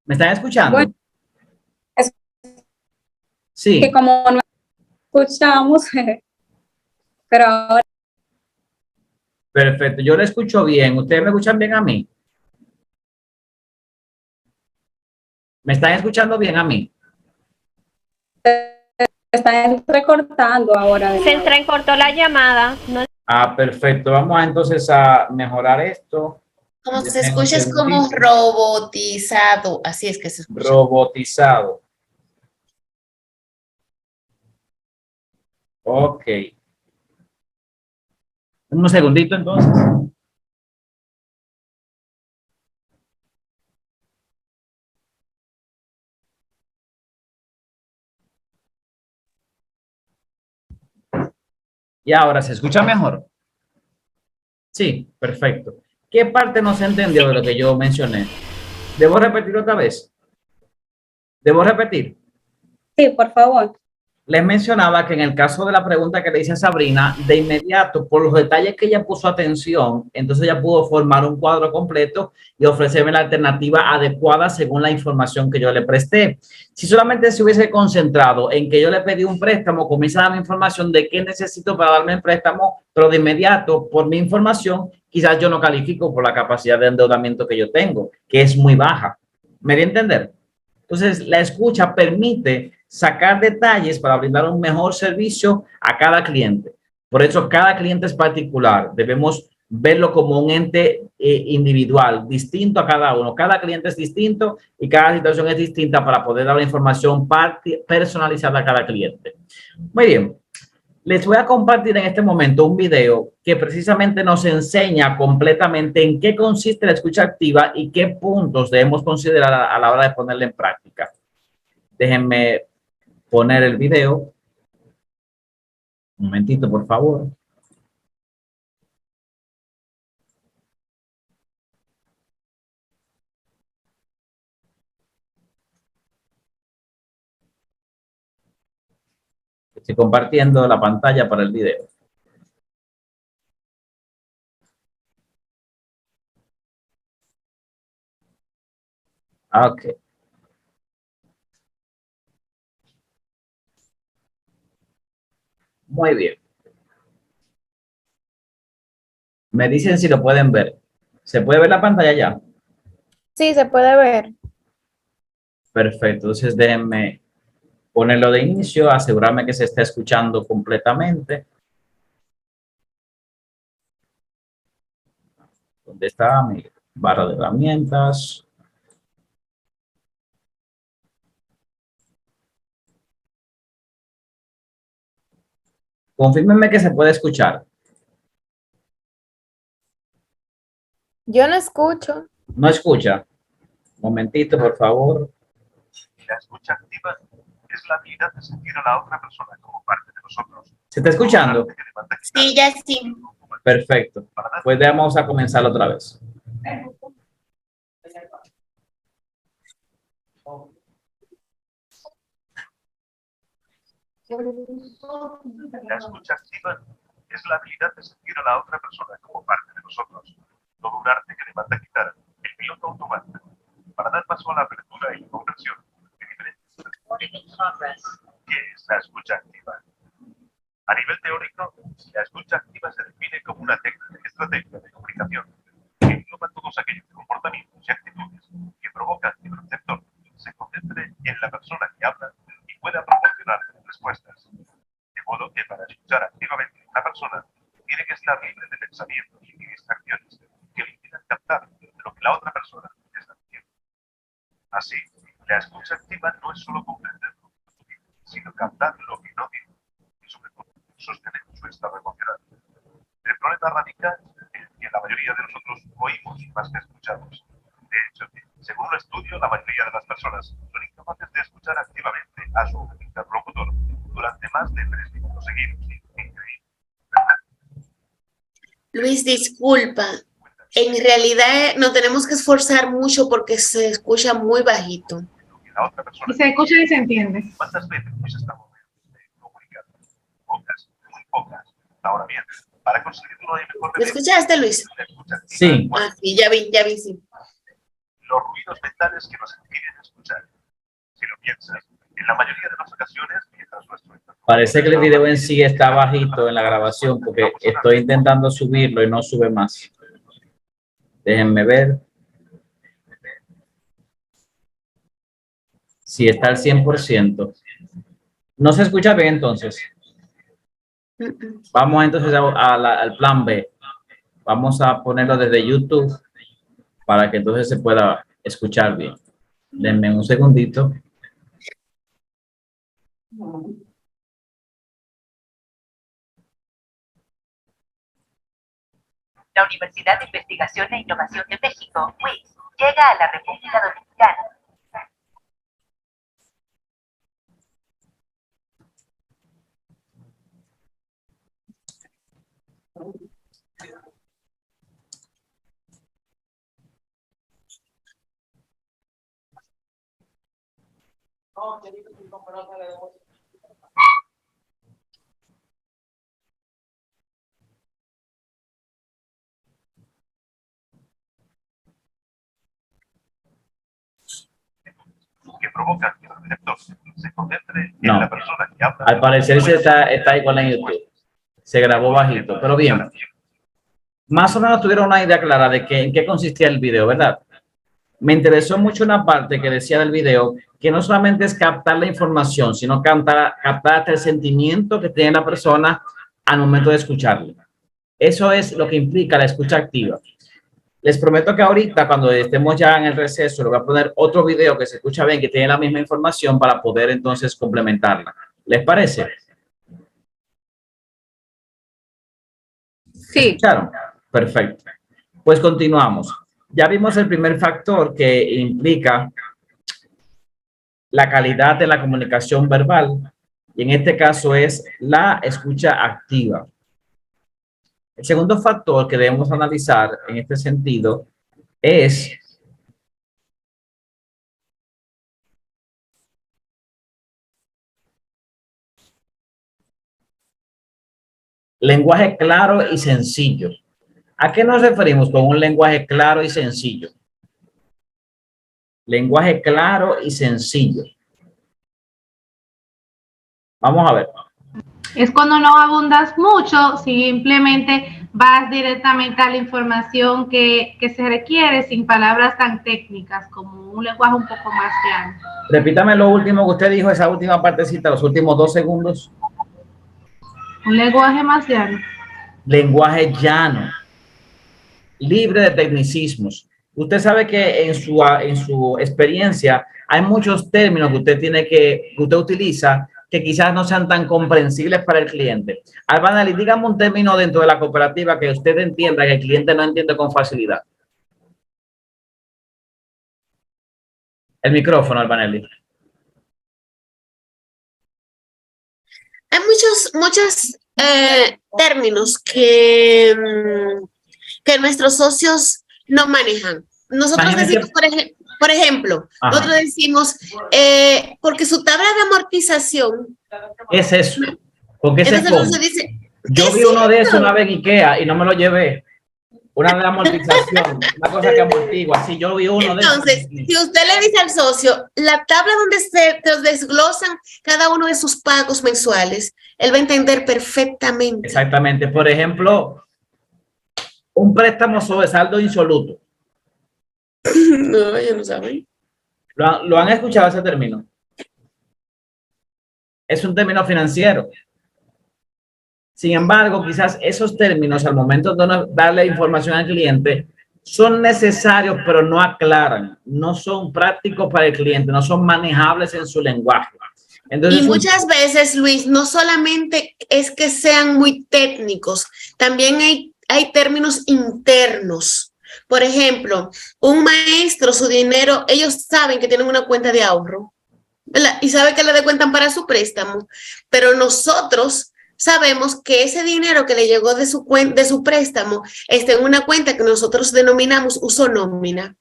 ¿Me están escuchando? Bueno, es Sí. que como no escuchamos, pero ahora Perfecto, yo le escucho bien. ¿Ustedes me escuchan bien a mí? ¿Me están escuchando bien a mí? está entrecortando ahora. Se entrecortó la llamada. No. Perfecto. Vamos entonces a mejorar esto. Como se Denme un escucha, es como segundito. robotizado. Así es que se escucha. Robotizado. Ok. Un segundito entonces. Y ahora se escucha mejor. Sí, perfecto. ¿Qué parte no se entendió de lo que yo mencioné? ¿Debo repetir otra vez? ¿Debo repetir? Sí, por favor. Les mencionaba que en el caso de la pregunta que le hice a Sabrina, de inmediato, por los detalles que ella puso atención, entonces ella pudo formar un cuadro completo y ofrecerme la alternativa adecuada según la información que yo le presté. Si solamente se hubiese concentrado en que yo le pedí un préstamo, comienza a darme información de qué necesito para darme el préstamo, pero de inmediato, por mi información, quizás yo no califico por la capacidad de endeudamiento que yo tengo, que es muy baja. ¿Me di a entender? Entonces, la escucha permite sacar detalles para brindar un mejor servicio a cada cliente. Por eso, cada cliente es particular. Debemos verlo como un ente individual, distinto a cada uno. Cada cliente es distinto y cada situación es distinta para poder dar la información personalizada a cada cliente. Muy bien. Les voy a compartir en este momento un video que precisamente nos enseña completamente en qué consiste la escucha activa y qué puntos debemos considerar a la hora de ponerla en práctica. Déjenme poner el video. Un momentito, por favor. Estoy compartiendo la pantalla para el video. Ok. Muy bien. Me dicen si lo pueden ver. ¿Se puede ver la pantalla ya? Sí, se puede ver. Perfecto. Entonces déjenme ponerlo de inicio, asegurarme que se está escuchando completamente. ¿Dónde está mi barra de herramientas? Confírmenme que se puede escuchar. Yo no escucho. ¿No escucha? Momentito, por favor. La escucha activa es la habilidad de sentir a la otra persona como parte de nosotros. ¿Se está escuchando? Sí, ya sí. Perfecto. Pues vamos a comenzar otra vez. La escucha activa es la habilidad de sentir a la otra persona como parte de nosotros. Todo un arte que demanda quitar el piloto automático para dar paso a la apertura y comprensión de diferentes perspectivas. ¿Qué es la escucha activa? A nivel teórico, la escucha activa se define como una estrategia de comunicación que engloba todos aquellos comportamientos y actitudes que provocan que el receptor se concentre en la persona que habla y pueda proporcionar respuestas. De modo que para escuchar activamente a una persona tiene que estar libre de pensamientos y distracciones que le impidan captar lo que la otra persona está diciendo. Así, la escucha activa no es solo comprender lo que dice, sino captar lo que no dice y sobre todo sostener su estado emocional. El problema radica en que la mayoría de nosotros oímos más que escuchamos. De hecho, según un estudio, la mayoría de las personas son incapaces de escuchar activamente a su interlocutor durante más de 3 minutos seguidos. Increíble. Luis, disculpa. En realidad nos tenemos que esforzar mucho porque se escucha muy bajito. Y se escucha y se entiende. ¿Cuántas veces nos estamos comunicando? Pocas, muy pocas. Ahora bien, para conseguir una mejor... ¿Me escuchaste, Luis? Sí. Ah, sí, ya vi, sí. Los ruidos mentales que nos impiden escuchar. Si lo piensas, en la mayoría de las ocasiones, mientras nuestro... Parece que el video en sí está bajito en la grabación porque estoy intentando subirlo y no sube más. Déjenme ver. Si está al 100%. ¿No se escucha bien entonces? Vamos entonces al plan B. Vamos a ponerlo desde YouTube para que entonces se pueda escuchar bien. Denme un segundito. La Universidad de Investigación e Innovación de México, UIS, llega a la República Dominicana. que provoca que el receptor se concentre No. en la persona que habla. Al parecer sí está igual en YouTube. Se grabó bajito, pero bien. Más o menos tuvieron una idea clara de en qué consistía el video, ¿verdad? Me interesó mucho una parte que decía del video que no solamente es captar la información, sino captar hasta el sentimiento que tiene la persona al momento de escucharlo. Eso es lo que implica la escucha activa. Les prometo que ahorita, cuando estemos ya en el receso, le voy a poner otro video que se escucha bien, que tiene la misma información para poder entonces complementarla. ¿Les parece? Sí. ¿Escucharon? Perfecto. Pues continuamos. Ya vimos el primer factor que implica la calidad de la comunicación verbal, y en este caso es la escucha activa. El segundo factor que debemos analizar en este sentido es lenguaje claro y sencillo. ¿A qué nos referimos con un lenguaje claro y sencillo? Lenguaje claro y sencillo. Vamos a ver. Es cuando no abundas mucho, simplemente vas directamente a la información que se requiere sin palabras tan técnicas, como un lenguaje un poco más llano. Repítame lo último que usted dijo, esa última partecita, los últimos 2 segundos. Un lenguaje más llano. Lenguaje llano, libre de tecnicismos. Usted sabe que en su experiencia hay muchos términos que usted utiliza que quizás no sean tan comprensibles para el cliente. Albanelli, dígame un término dentro de la cooperativa que usted entienda que el cliente no entiende con facilidad. El micrófono, Albanelli. Hay muchos términos que nuestros socios no manejan. Nosotros decimos, por ejemplo, Ajá. nosotros decimos, porque su tabla de amortización. ¿Qué es eso? ¿Por qué se Entonces se dice, Yo vi uno de esos una vez en Ikea y no me lo llevé. Una de amortización, una cosa que amortigua. Sí, yo vi uno de esos. Entonces, si usted le dice al socio, la tabla donde se desglosan cada uno de sus pagos mensuales, él va a entender perfectamente. Exactamente. Por ejemplo, un préstamo sobre saldo insoluto. No, yo no sabía. ¿Lo han escuchado ese término? Es un término financiero. Sin embargo, quizás esos términos al momento de darle información al cliente son necesarios, pero no aclaran, no son prácticos para el cliente, no son manejables en su lenguaje. Entonces, y muchas veces, Luis, no solamente es que sean muy técnicos, también hay términos internos. Por ejemplo, un maestro, su dinero, ellos saben que tienen una cuenta de ahorro, ¿verdad? Y saben que le descuentan para su préstamo, pero nosotros sabemos que ese dinero que le llegó de su préstamo está en una cuenta que nosotros denominamos uso nómina.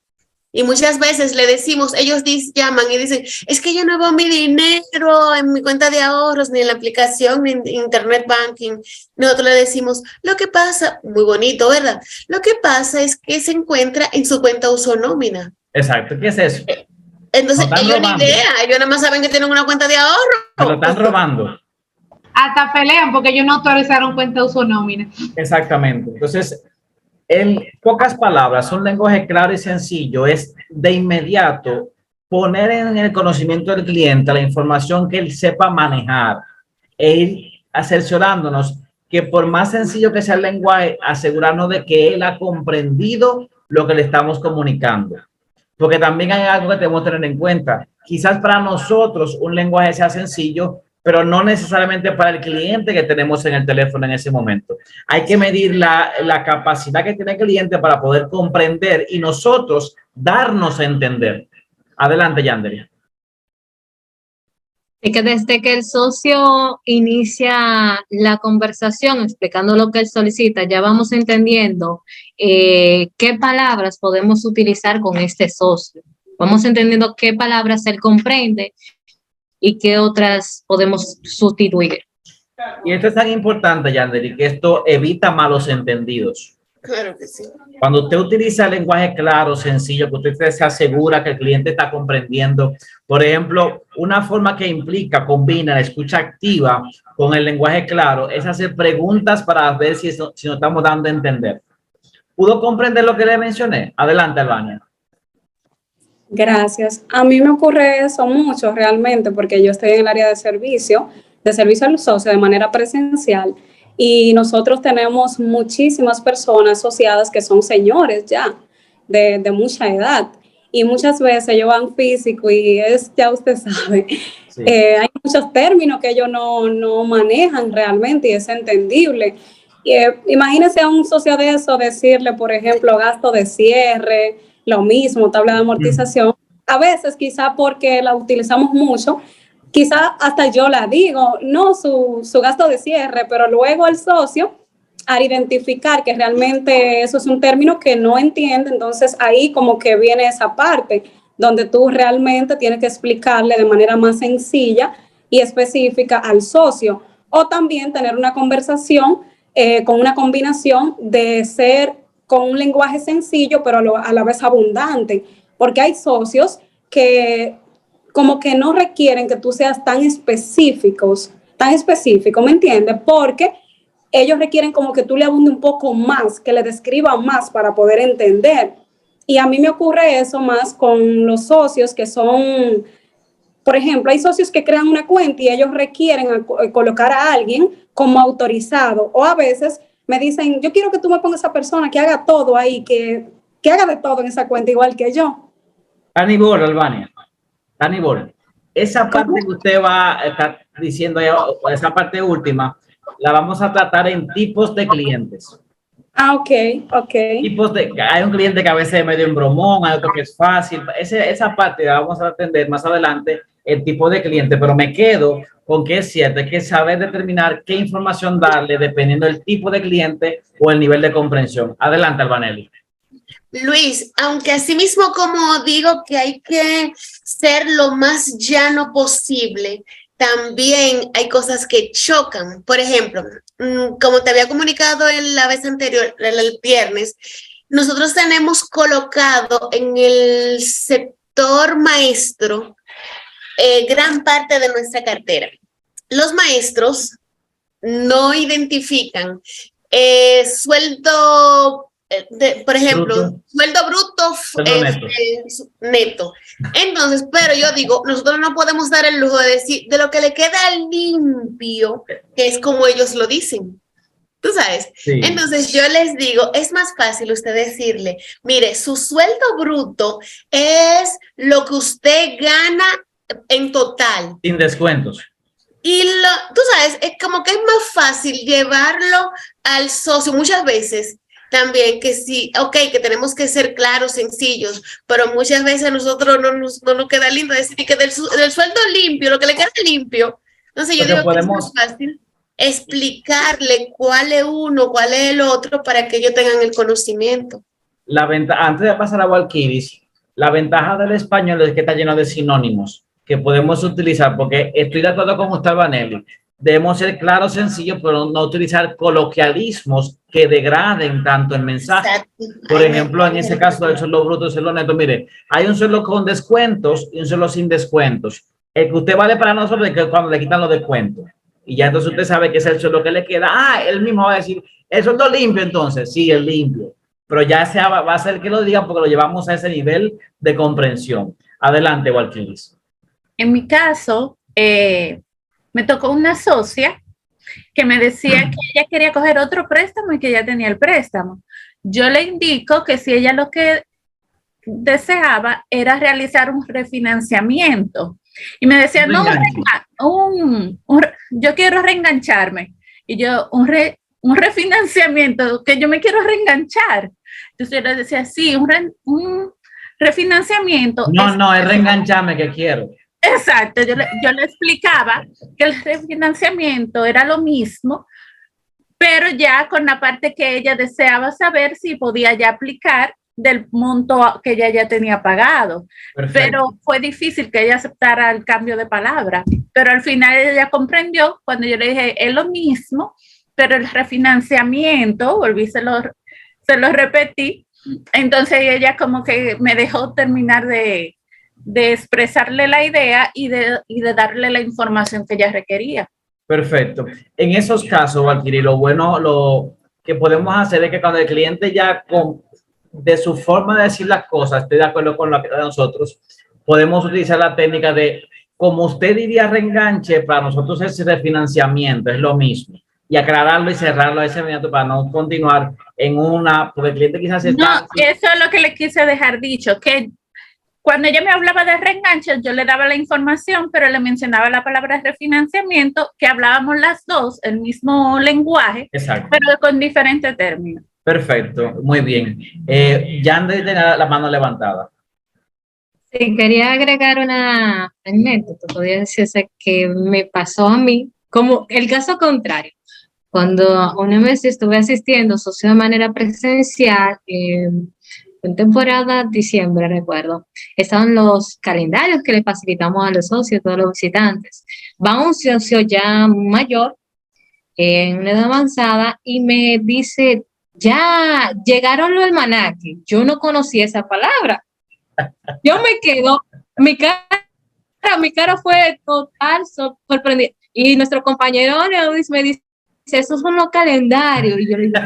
Y muchas veces le decimos, ellos llaman y dicen, es que yo no veo mi dinero en mi cuenta de ahorros, ni en la aplicación, ni en internet banking. Nosotros le decimos, lo que pasa, muy bonito, ¿verdad? Lo que pasa es que se encuentra en su cuenta uso nómina. Exacto, ¿qué es eso? Entonces, ellos ni idea, ellos nada más saben que tienen una cuenta de ahorro. Se lo están robando. Hasta pelean porque ellos no autorizaron cuenta de uso nómina. Exactamente. Entonces, en pocas palabras, un lenguaje claro y sencillo es de inmediato poner en el conocimiento del cliente la información que él sepa manejar e ir asesorándonos que por más sencillo que sea el lenguaje, asegurarnos de que él ha comprendido lo que le estamos comunicando. Porque también hay algo que tenemos que tener en cuenta. Quizás para nosotros un lenguaje sea sencillo, pero no necesariamente para el cliente que tenemos en el teléfono en ese momento. Hay que medir la capacidad que tiene el cliente para poder comprender y nosotros darnos a entender. Adelante, Yandere. Es que desde que el socio inicia la conversación explicando lo que él solicita, ya vamos entendiendo qué palabras podemos utilizar con este socio. Vamos entendiendo qué palabras él comprende y qué otras podemos sustituir. Y esto es tan importante, Yandere, que esto evita malos entendidos. Claro que sí. Cuando usted utiliza el lenguaje claro, sencillo, que usted se asegura que el cliente está comprendiendo, por ejemplo, una forma que implica, combina la escucha activa con el lenguaje claro, es hacer preguntas para ver si nos estamos dando a entender. ¿Pudo comprender lo que le mencioné? Adelante, Albania. Gracias. A mí me ocurre eso mucho realmente porque yo estoy en el área de servicio al socio de manera presencial y nosotros tenemos muchísimas personas asociadas que son señores ya de mucha edad y muchas veces ellos van físico y ya usted sabe, sí. Hay muchos términos que ellos no manejan realmente y es entendible. Imagínese a un socio de eso decirle, por ejemplo, gasto de cierre, lo mismo, tabla de amortización. A veces, quizá porque la utilizamos mucho, quizá hasta yo la digo, no su gasto de cierre, pero luego el socio, al identificar que realmente eso es un término que no entiende, entonces ahí como que viene esa parte donde tú realmente tienes que explicarle de manera más sencilla y específica al socio. O también tener una conversación con una combinación de ser con un lenguaje sencillo, pero a la vez abundante, porque hay socios que como que no requieren que tú seas tan específico, ¿me entiendes? Porque ellos requieren como que tú le abunde un poco más, que le describa más para poder entender. Y a mí me ocurre eso más con los socios que son, por ejemplo, hay socios que crean una cuenta y ellos requieren colocar a alguien como autorizado, o a veces me dicen, yo quiero que tú me pongas a esa persona que haga todo ahí, que haga de todo en esa cuenta igual que yo. Tanibor, Albania. Tanibor, esa parte que usted va, diciendo ya, esa parte última, la vamos a tratar en tipos de clientes. Ah, ok. Tipos de, hay un cliente que a veces es medio embromón, hay otro que es fácil. Esa parte la vamos a atender más adelante, el tipo de cliente, pero me quedo con que es cierto, hay que saber determinar qué información darle dependiendo del tipo de cliente o el nivel de comprensión. Adelante, Albanelli. Luis, aunque así mismo como digo que hay que ser lo más llano posible, también hay cosas que chocan. Por ejemplo, como te había comunicado en la vez anterior, el viernes, nosotros tenemos colocado en el sector maestro gran parte de nuestra cartera. Los maestros no identifican sueldo, por ejemplo, sueldo bruto neto. Entonces, pero yo digo, nosotros no podemos dar el lujo de decir de lo que le queda limpio, que es como ellos lo dicen. Tú sabes. Sí. Entonces yo les digo, es más fácil usted decirle, mire, su sueldo bruto es lo que usted gana en total. Sin descuentos. Y tú sabes, es como que es más fácil llevarlo al socio muchas veces. También que sí, ok, que tenemos que ser claros, sencillos, pero muchas veces a nosotros no nos queda lindo decir que del sueldo limpio, lo que le queda limpio. Entonces yo digo que es más fácil explicarle cuál es uno, cuál es el otro, para que ellos tengan el conocimiento. Antes de pasar a Walkiris, la ventaja del español es que está lleno de sinónimos que podemos utilizar, porque estoy de acuerdo con usted, Vanelli. Debemos ser claros, sencillos, pero no utilizar coloquialismos que degraden tanto el mensaje. Exacto. Por ejemplo, en ese caso del sueldo bruto y sueldo neto, mire, hay un sueldo con descuentos y un sueldo sin descuentos. El que usted vale para nosotros es que cuando le quitan los descuentos. Y ya entonces usted sabe que es el sueldo que le queda. Ah, él mismo va a decir, ¿el sueldo limpio entonces? Sí, el limpio. Pero ya va a ser que lo digan porque lo llevamos a ese nivel de comprensión. Adelante, Walkiris. En mi caso, me tocó una socia que me decía que ella quería coger otro préstamo y que ya tenía el préstamo. Yo le indico que si ella lo que deseaba era realizar un refinanciamiento. Y me decía, no, yo quiero reengancharme. Y yo, un refinanciamiento, que yo me quiero reenganchar. Entonces yo le decía, sí, un refinanciamiento. No, es reengancharme que quiero. Exacto, yo le explicaba que el refinanciamiento era lo mismo, pero ya con la parte que ella deseaba saber si podía ya aplicar del monto que ella ya tenía pagado. Perfecto. Pero fue difícil que ella aceptara el cambio de palabra, pero al final ella comprendió cuando yo le dije, es lo mismo, pero el refinanciamiento, volví, se lo repetí, entonces ella como que me dejó terminar de expresarle la idea y de darle la información que ella requería. Perfecto. En esos casos, Walkiris, lo que podemos hacer es que cuando el cliente ya de su forma de decir las cosas esté de acuerdo con lo que nosotros, podemos utilizar la técnica de, como usted diría reenganche, para nosotros es refinanciamiento, es lo mismo. Y aclararlo y cerrarlo a ese momento para no continuar en porque el cliente quizás está... No, eso es lo que le quise dejar dicho, que cuando ella me hablaba de reenganche, yo le daba la información, pero le mencionaba la palabra refinanciamiento, que hablábamos las dos el mismo lenguaje, exacto, pero con diferentes términos. Perfecto, muy bien. Yandri tiene la mano levantada. Sí, quería agregar una anécdota, podría decirse que me pasó a mí, como el caso contrario. Cuando una vez estuve asistiendo socio de manera presencial, en temporada diciembre, recuerdo, estaban los calendarios que le facilitamos a los socios, todos los visitantes. Va un socio ya mayor, en una edad avanzada, y me dice, ya llegaron los almanaques. Yo no conocía esa palabra. Yo me quedo, mi cara fue total sorprendida. Y nuestro compañero Luis me dice, esos son los calendarios. Y yo le digo,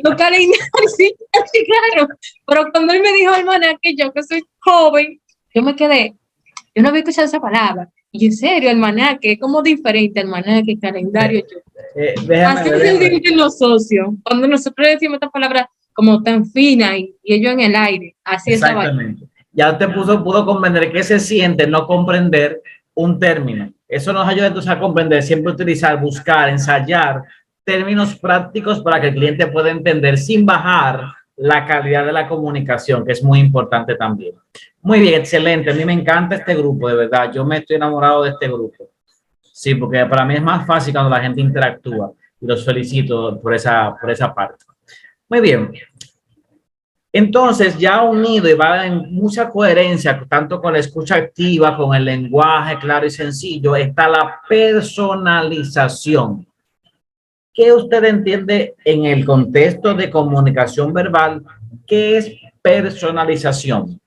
los calendarios, sí, claro. Pero cuando él me dijo almanaque, yo que soy joven, yo me quedé, yo no había escuchado esa palabra. Y en serio, almanaque, es como diferente, almanaque, calendario. Así se dicen los socios. Cuando nosotros decimos esta palabra como tan fina y ellos en el aire, así es. Ya usted pudo comprender qué se siente no comprender un término. Eso nos ayuda entonces a comprender, siempre utilizar, buscar, ensayar términos prácticos para que el cliente pueda entender sin bajar la calidad de la comunicación, que es muy importante también. Muy bien, excelente. A mí me encanta este grupo, de verdad. Yo me estoy enamorado de este grupo. Sí, porque para mí es más fácil cuando la gente interactúa y los felicito por esa parte. Muy bien. Entonces, ya unido y va en mucha coherencia, tanto con la escucha activa, con el lenguaje claro y sencillo, está la personalización. ¿Qué usted entiende en el contexto de comunicación verbal? ¿Qué es personalización?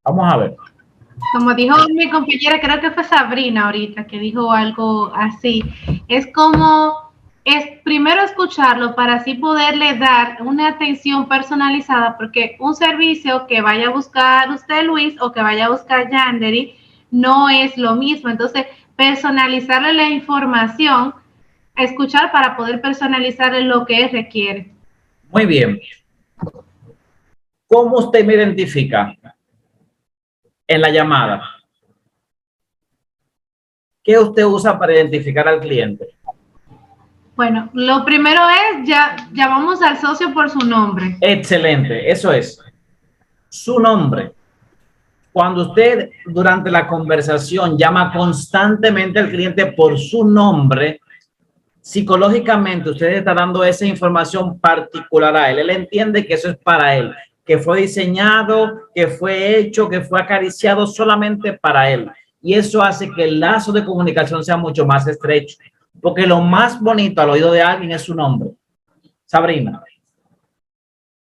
Vamos a ver. Como dijo mi compañera, creo que fue Sabrina ahorita, que dijo algo así. Es como, es primero escucharlo para así poderle dar una atención personalizada, porque un servicio que vaya a buscar usted, Luis, o que vaya a buscar Yanderi, no es lo mismo. Entonces, personalizarle la información, escuchar para poder personalizarle lo que él requiere. Muy bien. ¿Cómo usted me identifica en la llamada? ¿Qué usted usa para identificar al cliente? Bueno, lo primero es, ya llamamos al socio por su nombre. Excelente, eso es. Su nombre. Cuando usted durante la conversación llama constantemente al cliente por su nombre, psicológicamente usted está dando esa información particular a él. Él entiende que eso es para él, que fue diseñado, que fue hecho, que fue acariciado solamente para él. Y eso hace que el lazo de comunicación sea mucho más estrecho, porque lo más bonito al oído de alguien es su nombre. Sabrina,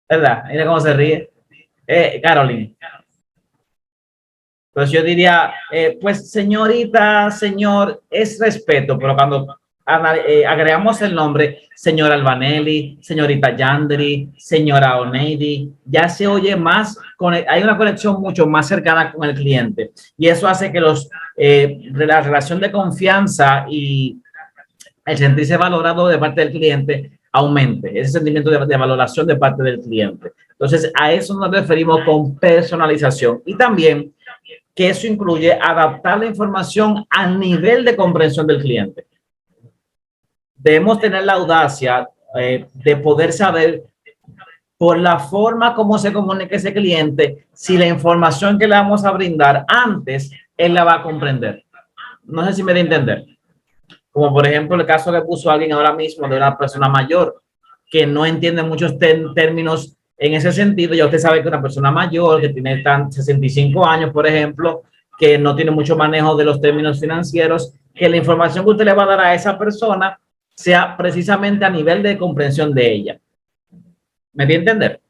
¿verdad? Mira cómo se ríe. Caroline. Pues yo diría, pues señorita, señor, es respeto, pero cuando agregamos el nombre, señora Albanelli, señorita Yandri, señora Oneidi, ya se oye más, hay una conexión mucho más cercana con el cliente y eso hace que la relación de confianza y el sentirse valorado de parte del cliente aumente, ese sentimiento de valoración de parte del cliente. Entonces, a eso nos referimos con personalización y también que eso incluye adaptar la información al nivel de comprensión del cliente. Debemos tener la audacia de poder saber por la forma como se comunica ese cliente, si la información que le vamos a brindar antes, él la va a comprender. No sé si me da a entender. Como por ejemplo el caso que puso alguien ahora mismo de una persona mayor que no entiende muchos términos en ese sentido. Ya usted sabe que una persona mayor que tiene 65 años, por ejemplo, que no tiene mucho manejo de los términos financieros, que la información que usted le va a dar a esa persona sea precisamente a nivel de comprensión de ella. ¿Me di a entender?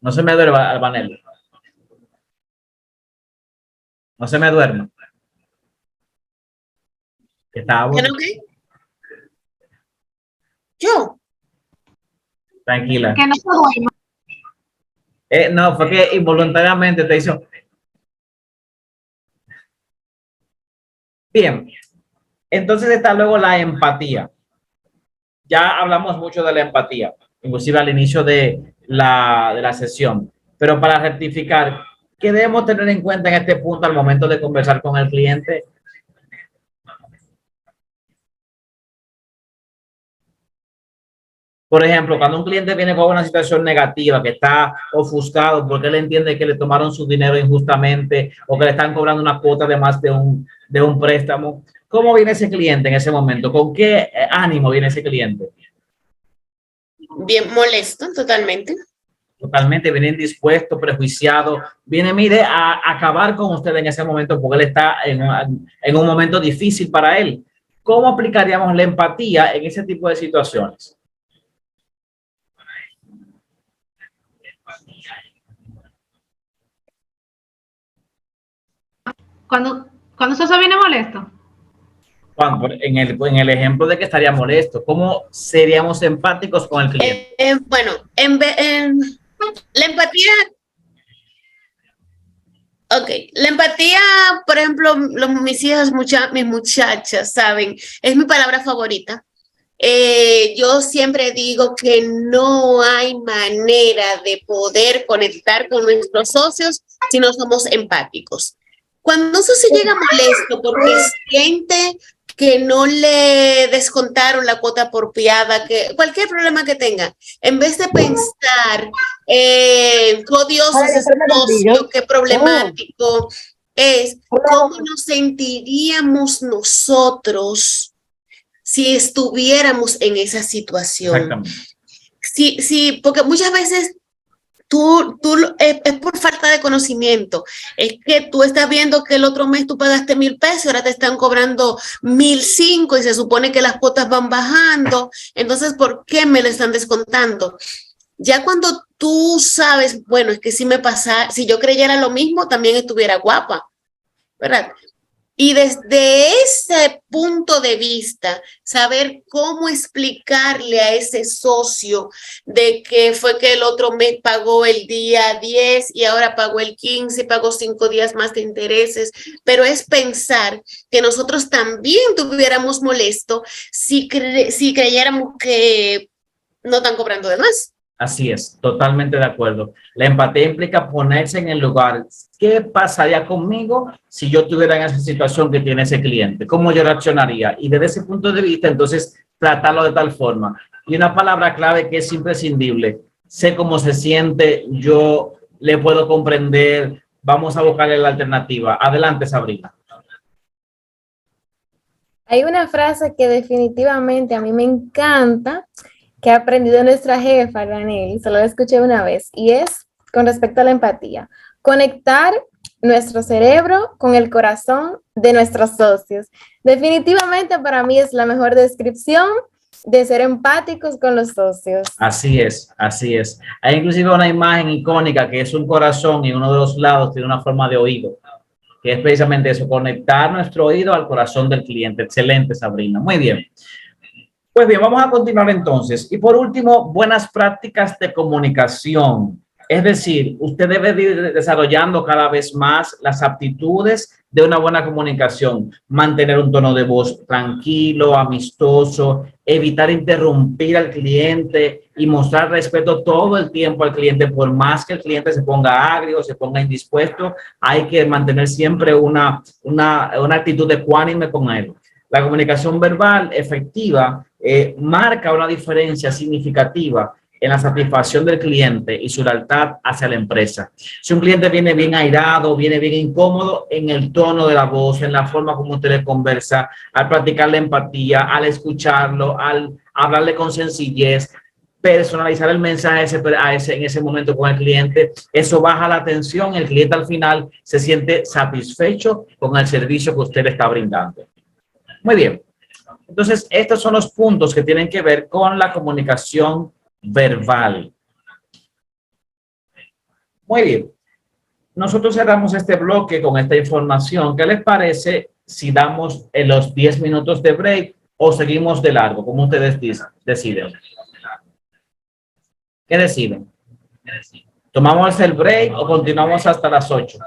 No se me duerma, Albanelli. No se me duerma. Estaba bueno. ¿Qué? ¿Yo? Tranquila. Que no se duerma. No, fue que involuntariamente te hizo. Bien. Entonces está luego la empatía. Ya hablamos mucho de la empatía, inclusive al inicio de la sesión. Pero para rectificar, ¿qué debemos tener en cuenta en este punto al momento de conversar con el cliente? Por ejemplo, cuando un cliente viene con una situación negativa, que está ofuscado porque él entiende que le tomaron su dinero injustamente o que le están cobrando una cuota de más de un préstamo, ¿cómo viene ese cliente en ese momento? ¿Con qué ánimo viene ese cliente? Bien molesto, totalmente. Totalmente, viene indispuesto, prejuiciado, viene, mire, a acabar con usted en ese momento porque él está en un momento difícil para él. ¿Cómo aplicaríamos la empatía en ese tipo de situaciones? Cuando Soso viene molesto. En el ejemplo de que estaría molesto, ¿cómo seríamos empáticos con el cliente? Bueno, la empatía, ok, la empatía, por ejemplo, mis hijas, mis muchachas, saben, es mi palabra favorita. Yo siempre digo que no hay manera de poder conectar con nuestros socios si no somos empáticos. Cuando un socio llega molesto porque siente que no le descontaron la cuota apropiada, que cualquier problema que tenga, en vez de pensar, oh Dios, ese socio, qué problemático es, ¿cómo nos sentiríamos nosotros si estuviéramos en esa situación? Exactamente. Sí, porque muchas veces es por falta de conocimiento. Es que tú estás viendo que el otro mes tú pagaste 1,000 pesos, ahora te están cobrando 1,500 y se supone que las cuotas van bajando. Entonces, ¿por qué me lo están descontando? Ya cuando tú sabes, bueno, es que si me pasa, si yo creyera lo mismo, también estuviera guapa, ¿verdad? Y desde ese punto de vista, saber cómo explicarle a ese socio de que fue que el otro mes pagó el día 10 y ahora pagó el 15, pagó 5 días más de intereses, pero es pensar que nosotros también tuviéramos molesto si creyéramos que no están cobrando de más. Así es, totalmente de acuerdo. La empatía implica ponerse en el lugar. ¿Qué pasaría conmigo si yo estuviera en esa situación que tiene ese cliente? ¿Cómo yo reaccionaría? Y desde ese punto de vista, entonces, tratarlo de tal forma. Y una palabra clave que es imprescindible. Sé cómo se siente, yo le puedo comprender, vamos a buscarle la alternativa. Adelante, Sabrina. Hay una frase que definitivamente a mí me encanta, que ha aprendido nuestra jefa, Ranel, solo la escuché una vez, y es con respecto a la empatía. Conectar nuestro cerebro con el corazón de nuestros socios. Definitivamente para mí es la mejor descripción de ser empáticos con los socios. Así es, así es. Hay inclusive una imagen icónica que es un corazón y uno de los lados tiene una forma de oído, que es precisamente eso, conectar nuestro oído al corazón del cliente. Excelente, Sabrina. Muy bien. Pues bien, vamos a continuar entonces. Y por último, buenas prácticas de comunicación. Es decir, usted debe ir desarrollando cada vez más las aptitudes de una buena comunicación. Mantener un tono de voz tranquilo, amistoso, evitar interrumpir al cliente y mostrar respeto todo el tiempo al cliente. Por más que el cliente se ponga agrio, se ponga indispuesto, hay que mantener siempre una actitud ecuánime con él. La comunicación verbal efectiva marca una diferencia significativa en la satisfacción del cliente y su lealtad hacia la empresa. Si un cliente viene bien airado, viene bien incómodo, en el tono de la voz, en la forma como usted le conversa, al practicar la empatía, al escucharlo, al hablarle con sencillez, personalizar el mensaje en ese momento con el cliente, eso baja la tensión, el cliente al final se siente satisfecho con el servicio que usted le está brindando. Muy bien. Entonces, estos son los puntos que tienen que ver con la comunicación verbal. Muy bien. Nosotros cerramos este bloque con esta información. ¿Qué les parece si damos en los 10 minutos de break o seguimos de largo? Como ustedes deciden. ¿Qué deciden? ¿Tomamos el break o continuamos hasta las 8?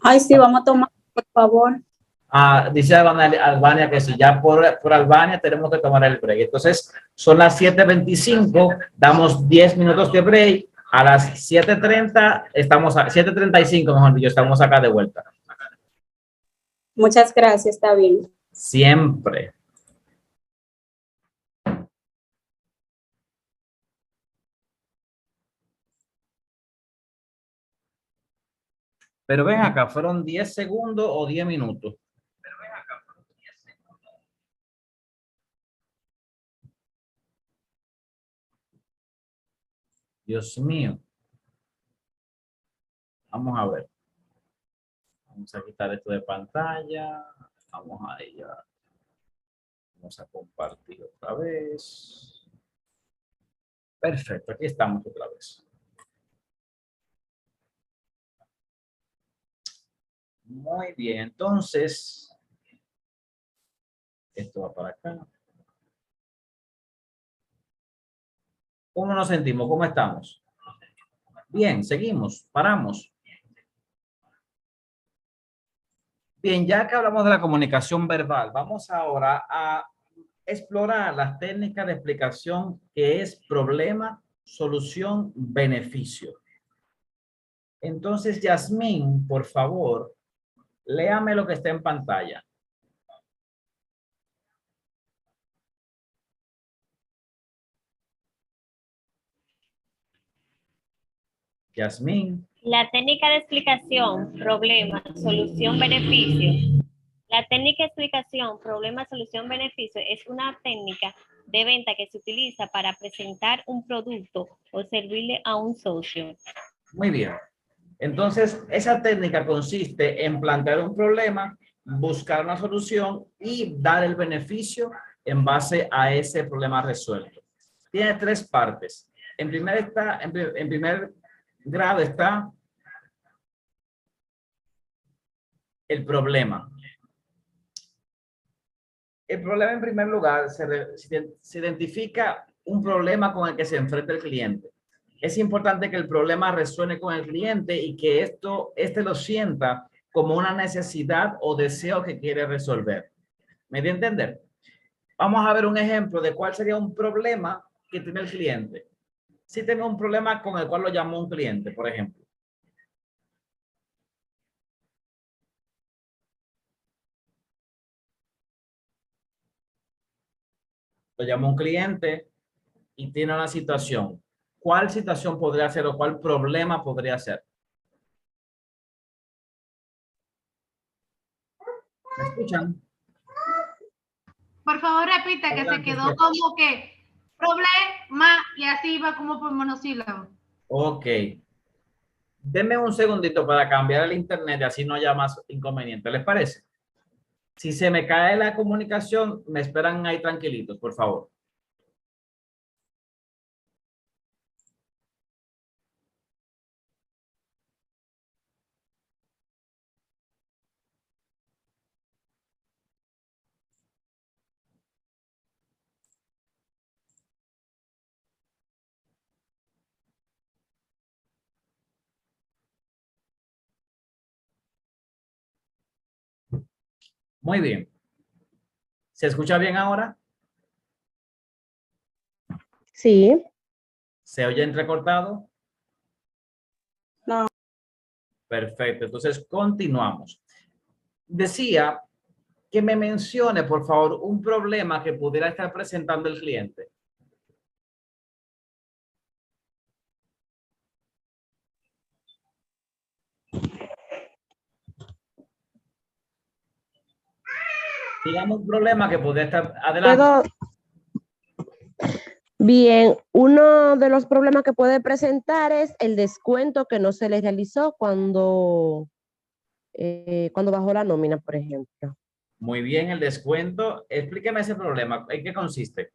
Ay, sí, vamos a tomar, por favor. Dice Albania que si ya por Albania tenemos que tomar el break. Entonces, son las 7:25, damos 10 minutos de break. A las 7:30 7:35, mejor dicho, estamos acá de vuelta. Muchas gracias, está bien. Siempre. Pero ven acá, ¿fueron 10 segundos o 10 minutos? Dios mío. Vamos a ver. Vamos a quitar esto de pantalla. Vamos a ella. Vamos a compartir otra vez. Perfecto, aquí estamos otra vez. Muy bien, entonces, esto va para acá. ¿Cómo nos sentimos? ¿Cómo estamos? Bien, seguimos, paramos. Bien, ya que hablamos de la comunicación verbal, vamos ahora a explorar las técnicas de explicación que es problema, solución, beneficio. Entonces, Yasmín, por favor, léame lo que está en pantalla. Yasmín. La técnica de explicación, problema, solución, beneficio. La técnica de explicación, problema, solución, beneficio es una técnica de venta que se utiliza para presentar un producto o servirle a un socio. Muy bien. Entonces, esa técnica consiste en plantear un problema, buscar una solución y dar el beneficio en base a ese problema resuelto. Tiene tres partes. En primer grado está el problema. El problema, en primer lugar, se identifica un problema con el que se enfrenta el cliente. Es importante que el problema resuene con el cliente y que este lo sienta como una necesidad o deseo que quiere resolver. ¿Me dio a entender? Vamos a ver un ejemplo de cuál sería un problema que tiene el cliente. Si tengo un problema con el cual lo llamó un cliente, por ejemplo. Lo llamó un cliente y tiene una situación. ¿Cuál situación podría ser o cuál problema podría ser? ¿Me escuchan? Por favor, repita, que se quedó como que problema y así va como por monosílabo. Ok. Denme un segundito para cambiar el internet y así no haya más inconveniente. ¿Les parece? Si se me cae la comunicación, me esperan ahí tranquilitos, por favor. Muy bien. ¿Se escucha bien ahora? Sí. ¿Se oye entrecortado? No. Perfecto. Entonces, continuamos. Decía que me mencione, por favor, un problema que pudiera estar presentando el cliente. Digamos un problema que pudiera estar adelante. Bien, uno de los problemas que puede presentar es el descuento que no se le realizó cuando bajó la nómina, por ejemplo. Muy bien, el descuento. Explíqueme ese problema. ¿En qué consiste?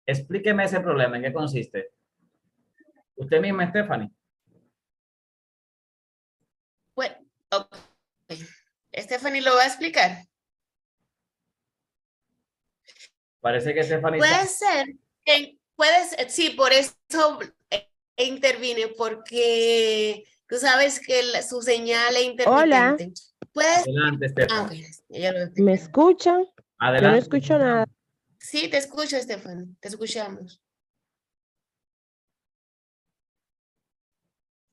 Explíqueme ese problema. ¿En qué consiste? Usted misma, Stephanie. Bueno, ok. Stephanie lo va a explicar. Parece que Stephanie Puede ser que, sí, por eso intervine, porque tú sabes que su señal es intermitente. Hola. ¿Puedes? Adelante, Stephanie. ¿Me escuchan? Adelante. Yo no escucho nada. Sí, te escucho, Stephanie. Te escuchamos.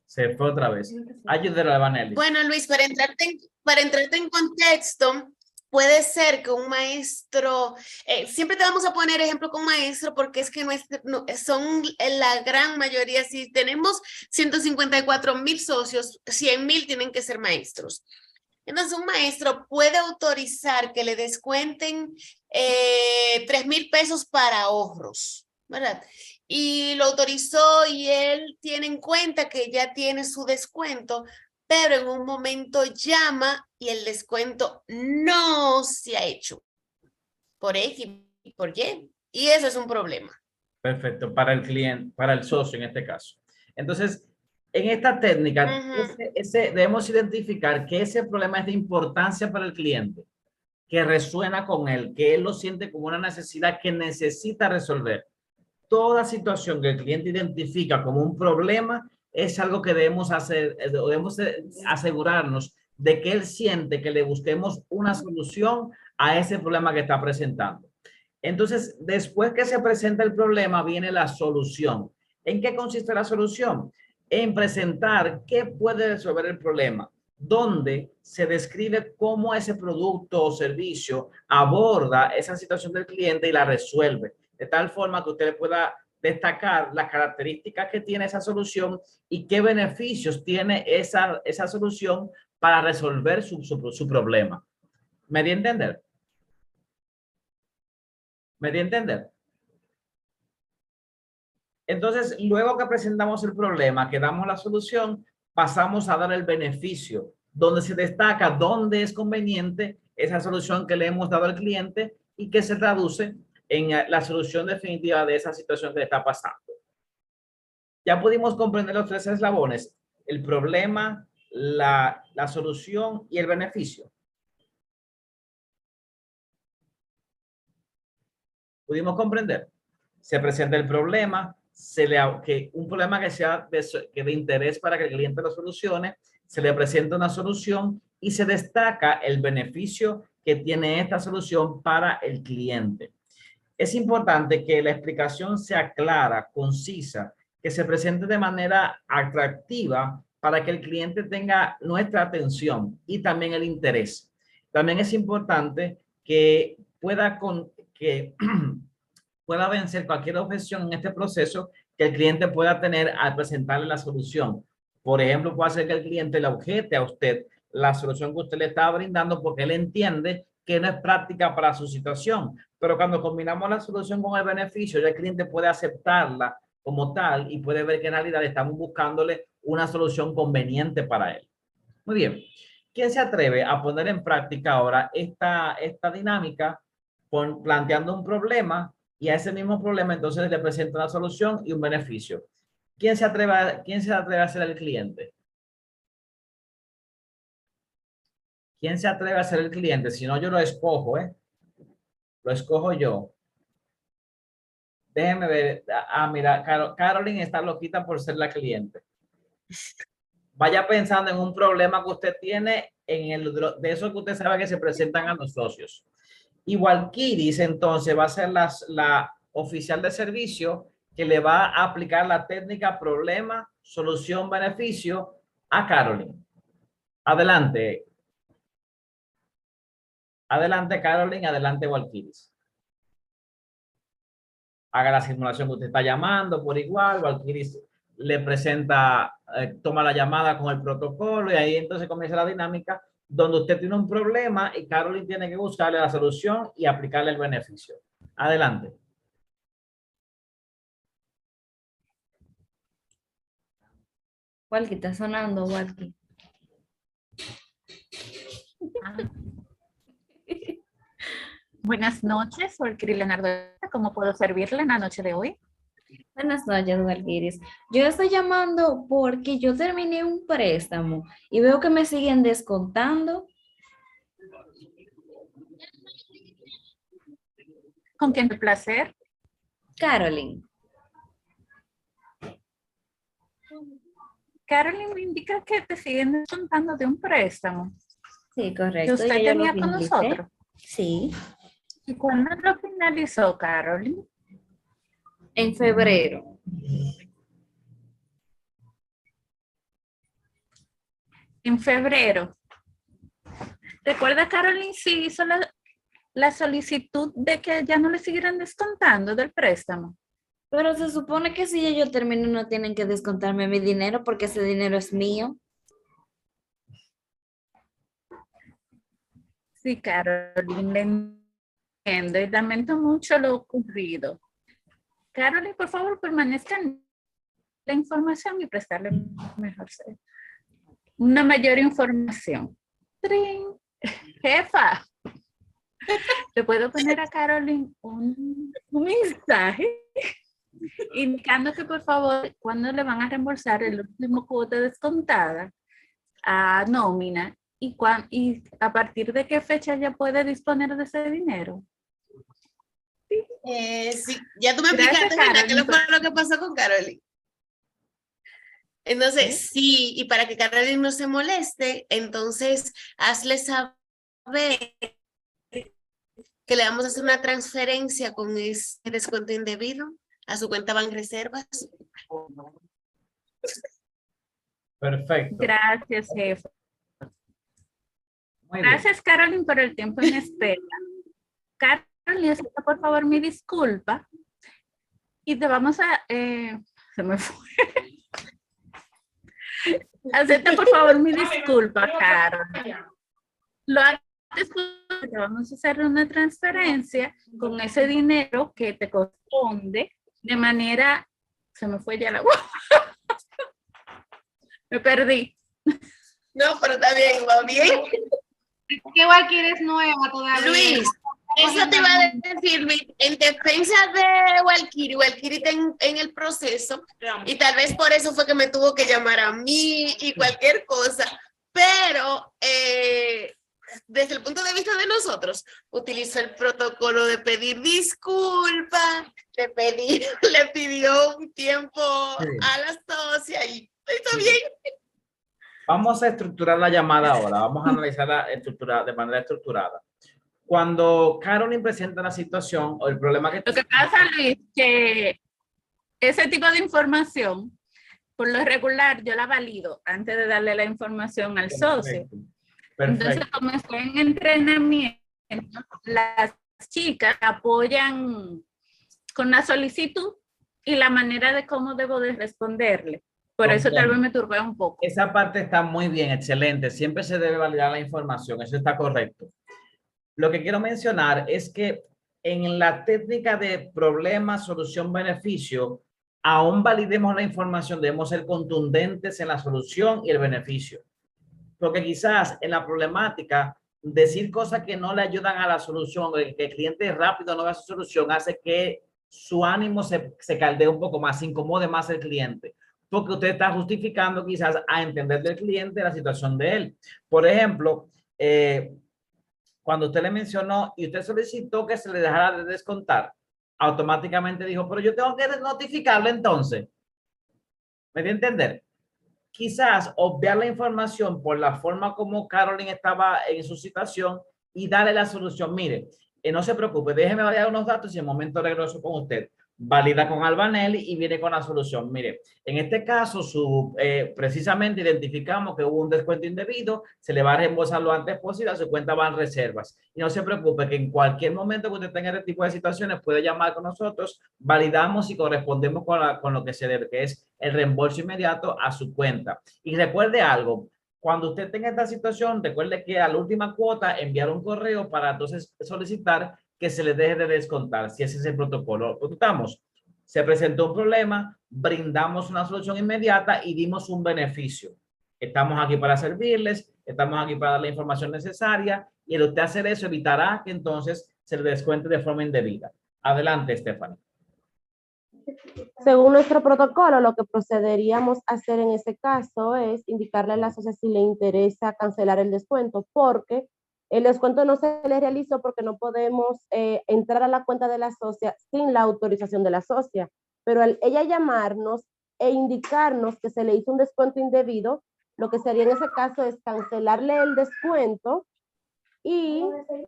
Se fue otra vez. Ayúdale a Vanelli. Bueno, Luis, para entrarte en contexto, puede ser que un maestro, siempre te vamos a poner ejemplo con maestro porque es que son la gran mayoría, si tenemos 154,000 socios, 100,000 tienen que ser maestros. Entonces, un maestro puede autorizar que le descuenten 3,000 pesos para ahorros, ¿verdad? Y lo autorizó y él tiene en cuenta que ya tiene su descuento, pero en un momento llama y el descuento no se ha hecho por X y por Y. Y eso es un problema. Perfecto, para el cliente, para el socio en este caso. Entonces, en esta técnica, debemos identificar que ese problema es de importancia para el cliente, que resuena con él, que él lo siente como una necesidad que necesita resolver. Toda situación que el cliente identifica como un problema es algo que debemos hacer, debemos asegurarnos de que él siente que le busquemos una solución a ese problema que está presentando. Entonces, después que se presenta el problema, viene la solución. ¿En qué consiste la solución? En presentar qué puede resolver el problema, donde se describe cómo ese producto o servicio aborda esa situación del cliente y la resuelve, de tal forma que usted pueda destacar las características que tiene esa solución y qué beneficios tiene esa solución para resolver su problema. ¿Me di a entender? ¿Me di a entender? Entonces, luego que presentamos el problema, que damos la solución, pasamos a dar el beneficio, donde se destaca dónde es conveniente esa solución que le hemos dado al cliente y que se traduce en la solución definitiva de esa situación que le está pasando. Ya pudimos comprender los tres eslabones: el problema, la solución y el beneficio. ¿Pudimos comprender? Se presenta el problema, un problema que sea de interés para que el cliente lo solucione, se le presenta una solución y se destaca el beneficio que tiene esta solución para el cliente. Es importante que la explicación sea clara, concisa, que se presente de manera atractiva para que el cliente tenga nuestra atención y también el interés. También es importante que pueda vencer cualquier objeción en este proceso que el cliente pueda tener al presentarle la solución. Por ejemplo, puede ser que el cliente le objete a usted la solución que usted le está brindando porque él entiende que no es práctica para su situación. Pero cuando combinamos la solución con el beneficio, ya el cliente puede aceptarla como tal y puede ver que en realidad estamos buscándole una solución conveniente para él. Muy bien. ¿Quién se atreve a poner en práctica ahora esta dinámica planteando un problema y a ese mismo problema entonces le presenta una solución y un beneficio? ¿Quién se atreve a ser el cliente? ¿Quién se atreve a ser el cliente? Si no, yo lo escojo, ¿eh? Lo escojo yo. Déjenme ver. Mira, Caroline está loquita por ser la cliente. Vaya pensando en un problema que usted tiene, de eso que usted sabe que se presentan a los socios. Igual Kiris, entonces, va a ser la oficial de servicio que le va a aplicar la técnica problema, solución, beneficio a Caroline. Adelante. Adelante, Caroline. Adelante, Walkiris. Haga la simulación que usted está llamando por igual. Walkiris le presenta, toma la llamada con el protocolo y ahí entonces comienza la dinámica donde usted tiene un problema y Caroline tiene que buscarle la solución y aplicarle el beneficio. Adelante. Walkie, está sonando, Walkie. Buenas noches, soy Leonardo. ¿Cómo puedo servirle en la noche de hoy? Buenas noches, Walkiris. Yo estoy llamando porque yo terminé un préstamo y veo que me siguen descontando. ¿Con quién de placer? Caroline. Caroline me indica que te siguen descontando de un préstamo. Sí, correcto. ¿Que usted Ya yo tenía lo con finalicé. nosotros? Sí. ¿Y cuándo lo finalizó, Caroline? En febrero. En febrero. ¿Recuerda, Caroline, si hizo la solicitud de que ya no le siguieran descontando del préstamo? Pero se supone que si yo termino no tienen que descontarme mi dinero porque ese dinero es mío. Sí, Caroline, le entiendo y lamento mucho lo ocurrido. Caroline, por favor, permanezca en la información y prestarle una mayor información. ¡Trin! Jefa, ¿te puedo poner a Caroline un mensaje indicando que por favor, cuando le van a reembolsar el último cuota descontada a nómina y a partir de qué fecha ya puede disponer de ese dinero? Sí, ya tú me Gracias, explicaste, ¿verdad? ¿Qué Caroline. fue lo que pasó con Caroline? Entonces, sí, y para que Carolyn no se moleste, entonces hazle saber que le vamos a hacer una transferencia con ese descuento indebido a su cuenta Banreservas. Perfecto. Gracias, jefe. Muy bien. Gracias, Carolyn, por el tiempo en espera. Carolyn, acepta por favor mi disculpa. Y te vamos a... se me fue. Acepta por favor mi disculpa, Carolyn. Lo antes te vamos a hacer una transferencia con ese dinero que te corresponde de manera... Se me fue ya la... Me perdí. No, pero está bien, va bien. Es que Valkyrie es nueva todavía. Luis, eso te iba a decir, Luis, en defensa de Valkyrie está en el proceso y tal vez por eso fue que me tuvo que llamar a mí y cualquier cosa, pero desde el punto de vista de nosotros, utilizó el protocolo de pedir disculpas, le pidió un tiempo a la socia y está bien. Vamos a estructurar la llamada ahora. Vamos a analizarla de manera estructurada. Cuando Carolyn presenta la situación o el problema que... Lo que pasa, Luis, que ese tipo de información, por lo regular, yo la valido antes de darle la información al socio. Perfecto. Entonces, como estoy en entrenamiento, las chicas apoyan con la solicitud y la manera de cómo debo de responderle. Por eso tal vez me turbé un poco. Esa parte está muy bien, excelente. Siempre se debe validar la información, eso está correcto. Lo que quiero mencionar es que en la técnica de problema, solución, beneficio, aún validemos la información, debemos ser contundentes en la solución y el beneficio. Porque quizás en la problemática, decir cosas que no le ayudan a la solución, que el cliente rápido no vea su solución, hace que su ánimo se caldee un poco más, se incomode más el cliente. Porque usted está justificando quizás a entender del cliente la situación de él. Por ejemplo, cuando usted le mencionó y usted solicitó que se le dejara de descontar, automáticamente dijo, pero yo tengo que notificarle entonces. ¿Me dio a entender? Quizás obviar la información por la forma como Carolyn estaba en su situación y darle la solución. Mire, no se preocupe, déjeme validar unos datos y en momento regreso con usted. Valida con Albanelli y viene con la solución. Mire, en este caso, precisamente identificamos que hubo un descuento indebido, se le va a reembolsar lo antes posible, a su cuenta van reservas. Y no se preocupe que en cualquier momento que usted tenga este tipo de situaciones puede llamar con nosotros, validamos y correspondemos con lo que se debe, que es el reembolso inmediato a su cuenta. Y recuerde algo, cuando usted tenga esta situación, recuerde que a la última cuota enviar un correo para entonces solicitar que se le deje de descontar, si ese es el protocolo. Estamos, se presentó un problema, brindamos una solución inmediata y dimos un beneficio. Estamos aquí para servirles, estamos aquí para dar la información necesaria y el usted hacer eso evitará que entonces se le descuente de forma indebida. Adelante, Stephanie. Según nuestro protocolo, lo que procederíamos a hacer en ese caso es indicarle a la socia si le interesa cancelar el descuento, porque el descuento no se le realizó porque no podemos entrar a la cuenta de la socia sin la autorización de la socia. Pero al ella llamarnos e indicarnos que se le hizo un descuento indebido, lo que sería en ese caso es cancelarle el descuento y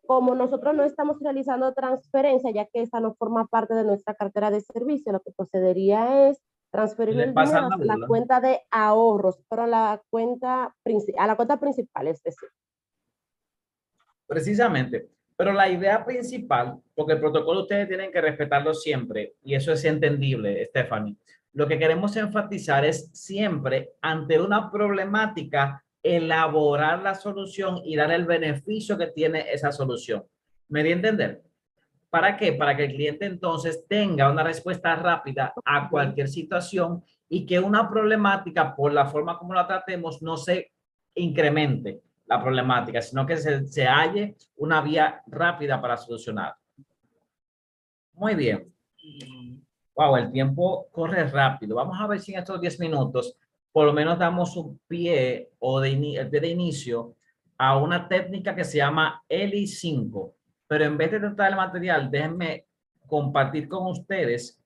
como nosotros no estamos realizando transferencia, ya que esa no forma parte de nuestra cartera de servicio, lo que procedería es transferir el dinero a la cuenta de ahorros, pero a la cuenta principal, es decir. Precisamente, pero la idea principal, porque el protocolo ustedes tienen que respetarlo siempre, y eso es entendible, Stephanie. Lo que queremos enfatizar es siempre, ante una problemática, elaborar la solución y dar el beneficio que tiene esa solución. ¿Me di a entender? ¿Para qué? Para que el cliente entonces tenga una respuesta rápida a cualquier situación y que una problemática, por la forma como la tratemos, no se incremente la problemática, sino que se halle una vía rápida para solucionar. Muy bien. Wow, el tiempo corre rápido. Vamos a ver si en estos 10 minutos por lo menos damos un pie o el pie de inicio a una técnica que se llama ELI 5. Pero en vez de tratar el material, déjenme compartir con ustedes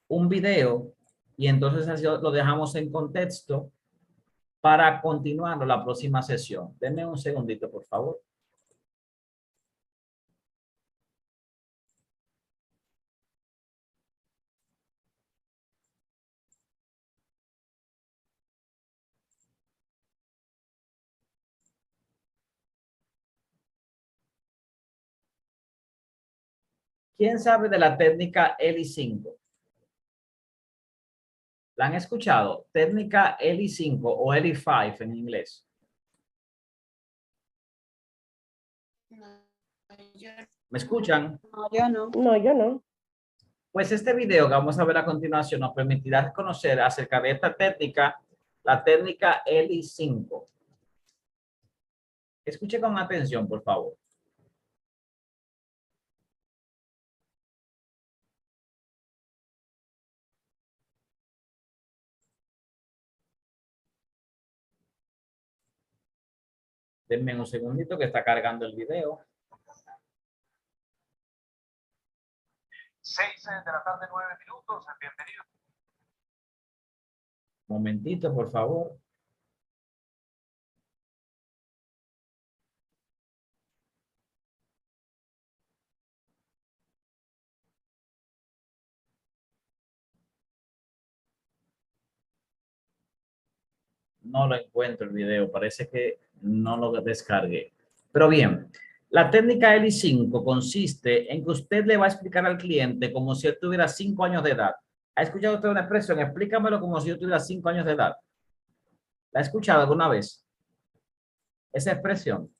un video y entonces así lo dejamos en contexto para continuar la próxima sesión. Denme un segundito, por favor. ¿Quién sabe de la técnica ELI5? ¿La han escuchado? Técnica ELI5 o ELI5 en inglés. ¿Me escuchan? No, yo no. No, yo no. Pues este video que vamos a ver a continuación nos permitirá conocer acerca de esta técnica, la técnica ELI5. Escuche con atención, por favor. Denme un segundito que está cargando el video. 6 de la tarde, 9 minutos. Bienvenido. Momentito, por favor. No lo encuentro el video, parece que no lo descargué. Pero bien, la técnica ELI5 consiste en que usted le va a explicar al cliente como si él tuviera 5 años de edad. ¿Ha escuchado usted una expresión? Explícamelo como si yo tuviera 5 años de edad. ¿La ha escuchado alguna vez? Esa expresión.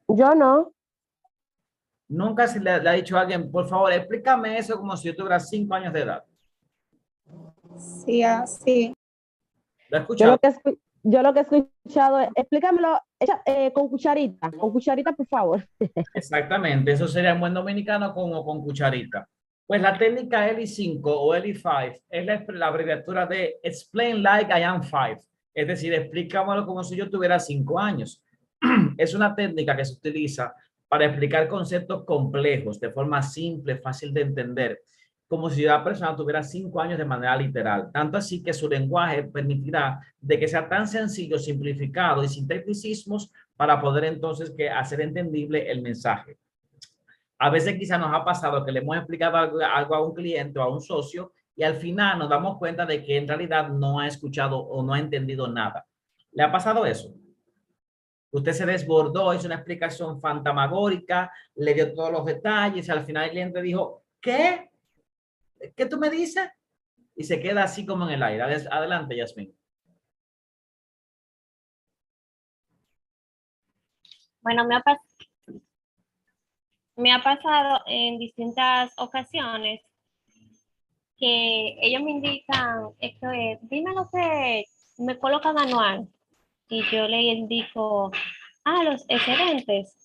Yo no. Nunca se le ha dicho a alguien, por favor, explícame eso como si yo tuviera 5 años de edad. Sí, así. ¿Lo ha escuchado? Yo lo que he escuchado es, explícamelo con cucharita, por favor. Exactamente, eso sería en buen dominicano con cucharita. Pues la técnica ELI5 o ELI5 es la abreviatura de Explain Like I Am 5. Es decir, explícamelo como si yo tuviera 5 años. Es una técnica que se utiliza para explicar conceptos complejos de forma simple, fácil de entender, como si la persona tuviera 5 años de manera literal. Tanto así que su lenguaje permitirá de que sea tan sencillo, simplificado y sin tecnicismos para poder entonces hacer entendible el mensaje. A veces quizás nos ha pasado que le hemos explicado algo a un cliente o a un socio y al final nos damos cuenta de que en realidad no ha escuchado o no ha entendido nada. ¿Le ha pasado eso? Usted se desbordó, hizo una explicación fantasmagórica, le dio todos los detalles y al final el cliente dijo, ¿qué? ¿Qué tú me dices? Y se queda así como en el aire. Adelante, Yasmín. Bueno, me ha pasado en distintas ocasiones que ellos me indican, dime lo que me colocan anual. Y yo le indico, los excedentes.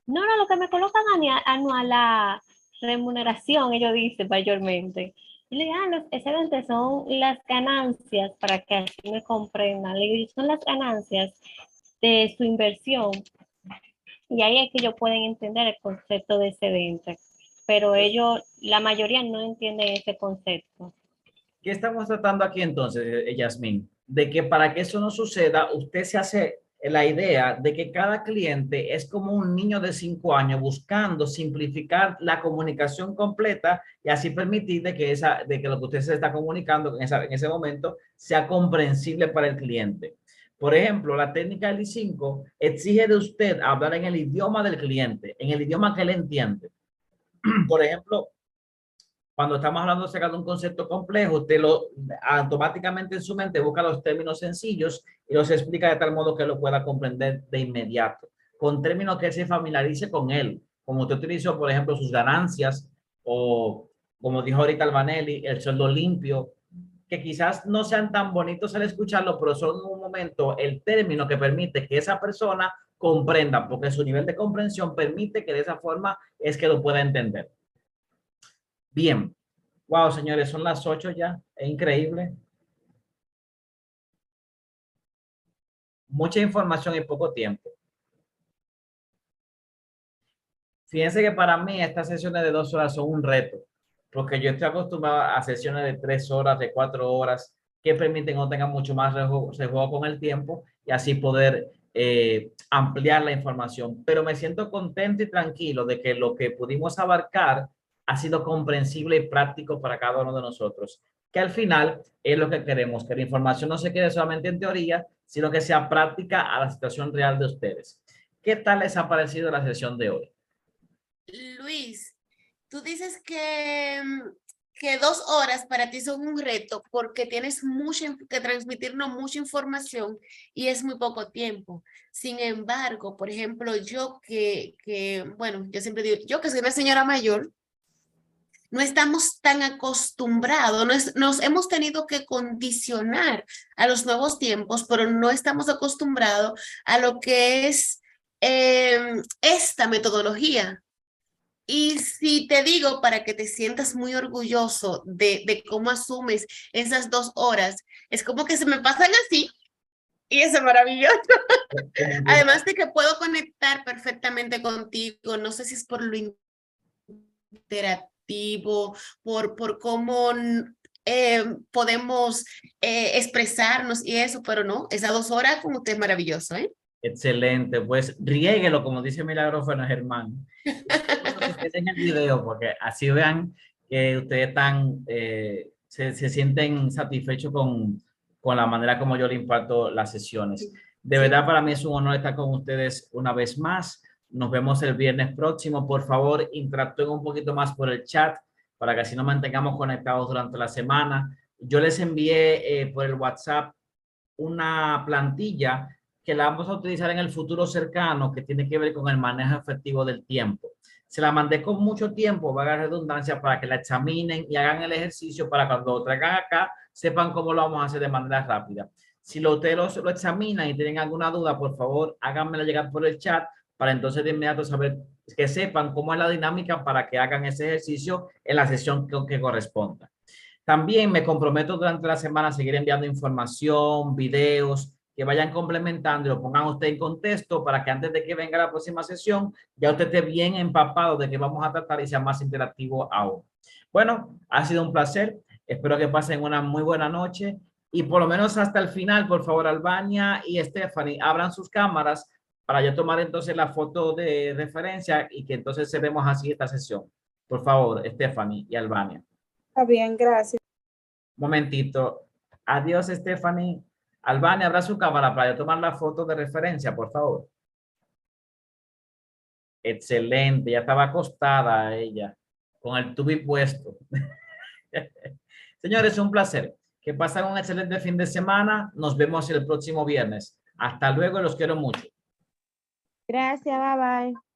No, lo que me colocan anual, la remuneración, ellos dicen mayormente. Y le digo, los excedentes son las ganancias, para que así me comprendan. Le digo, son las ganancias de su inversión. Y ahí es que ellos pueden entender el concepto de excedente. Pero ellos, la mayoría no entienden ese concepto. ¿Qué estamos tratando aquí entonces, Yasmín? De que para que eso no suceda, usted se hace la idea de que cada cliente es como un niño de 5 años buscando simplificar la comunicación completa y así permitir de que lo que usted se está comunicando en ese momento sea comprensible para el cliente. Por ejemplo, la técnica ELI5 exige de usted hablar en el idioma del cliente, en el idioma que él entiende. Por ejemplo, cuando estamos hablando acerca de un concepto complejo, usted automáticamente en su mente busca los términos sencillos y los explica de tal modo que lo pueda comprender de inmediato, con términos que él se familiarice con él. Como usted utilizó, por ejemplo, sus ganancias o, como dijo ahorita Albanelli, el sueldo limpio, que quizás no sean tan bonitos al escucharlo, pero son en un momento el término que permite que esa persona comprenda, porque su nivel de comprensión permite que de esa forma es que lo pueda entender. Bien. Wow, señores, son las 8 ya. Es increíble. Mucha información en poco tiempo. Fíjense que para mí estas sesiones de 2 horas son un reto, porque yo estoy acostumbrado a sesiones de 3 horas, de 4 horas, que permiten o tengan mucho más rejuego con el tiempo y así poder ampliar la información. Pero me siento contento y tranquilo de que lo que pudimos abarcar ha sido comprensible y práctico para cada uno de nosotros, que al final es lo que queremos, que la información no se quede solamente en teoría, sino que sea práctica a la situación real de ustedes. ¿Qué tal les ha parecido la sesión de hoy? Luis, tú dices que 2 horas para ti son un reto porque tienes que transmitirnos mucha información y es muy poco tiempo. Sin embargo, por ejemplo, yo bueno, yo siempre digo, yo que soy una señora mayor, no estamos tan acostumbrados, nos hemos tenido que condicionar a los nuevos tiempos, pero no estamos acostumbrados a lo que es esta metodología. Y si te digo para que te sientas muy orgulloso de cómo asumes esas 2 horas, es como que se me pasan así y eso es maravilloso. Además de que puedo conectar perfectamente contigo, no sé si es por lo interactivo, por cómo podemos expresarnos y eso, pero no, esas 2 horas con usted es maravilloso, ¿eh? Excelente, pues riéguelo, como dice Milagrófano Germán. En el video, porque así vean que ustedes están, se sienten satisfechos con la manera como yo le imparto las sesiones. De verdad, para mí es un honor estar con ustedes una vez más. Nos vemos el viernes próximo. Por favor, interactúen un poquito más por el chat para que así nos mantengamos conectados durante la semana. Yo les envié por el WhatsApp una plantilla que la vamos a utilizar en el futuro cercano, que tiene que ver con el manejo efectivo del tiempo. Se la mandé con mucho tiempo, valga la redundancia, para que la examinen y hagan el ejercicio para cuando lo traigan acá, sepan cómo lo vamos a hacer de manera rápida. Si ustedes lo examinan y tienen alguna duda, por favor, háganmela llegar por el chat para entonces de inmediato saber, que sepan cómo es la dinámica para que hagan ese ejercicio en la sesión que corresponda. También me comprometo durante la semana a seguir enviando información, videos, que vayan complementando y lo pongan usted en contexto para que antes de que venga la próxima sesión, ya usted esté bien empapado de qué vamos a tratar y sea más interactivo aún. Bueno, ha sido un placer. Espero que pasen una muy buena noche y por lo menos hasta el final, por favor, Albania y Stephanie, abran sus cámaras para yo tomar entonces la foto de referencia y que entonces cerremos así esta sesión. Por favor, Stephanie y Albania. Está bien, gracias. Un momentito. Adiós, Stephanie. Albania, abra su cámara para yo tomar la foto de referencia, por favor. Excelente, ya estaba acostada ella, con el tubi puesto. Señores, un placer. Que pasen un excelente fin de semana. Nos vemos el próximo viernes. Hasta luego, los quiero mucho. Gracias, bye bye.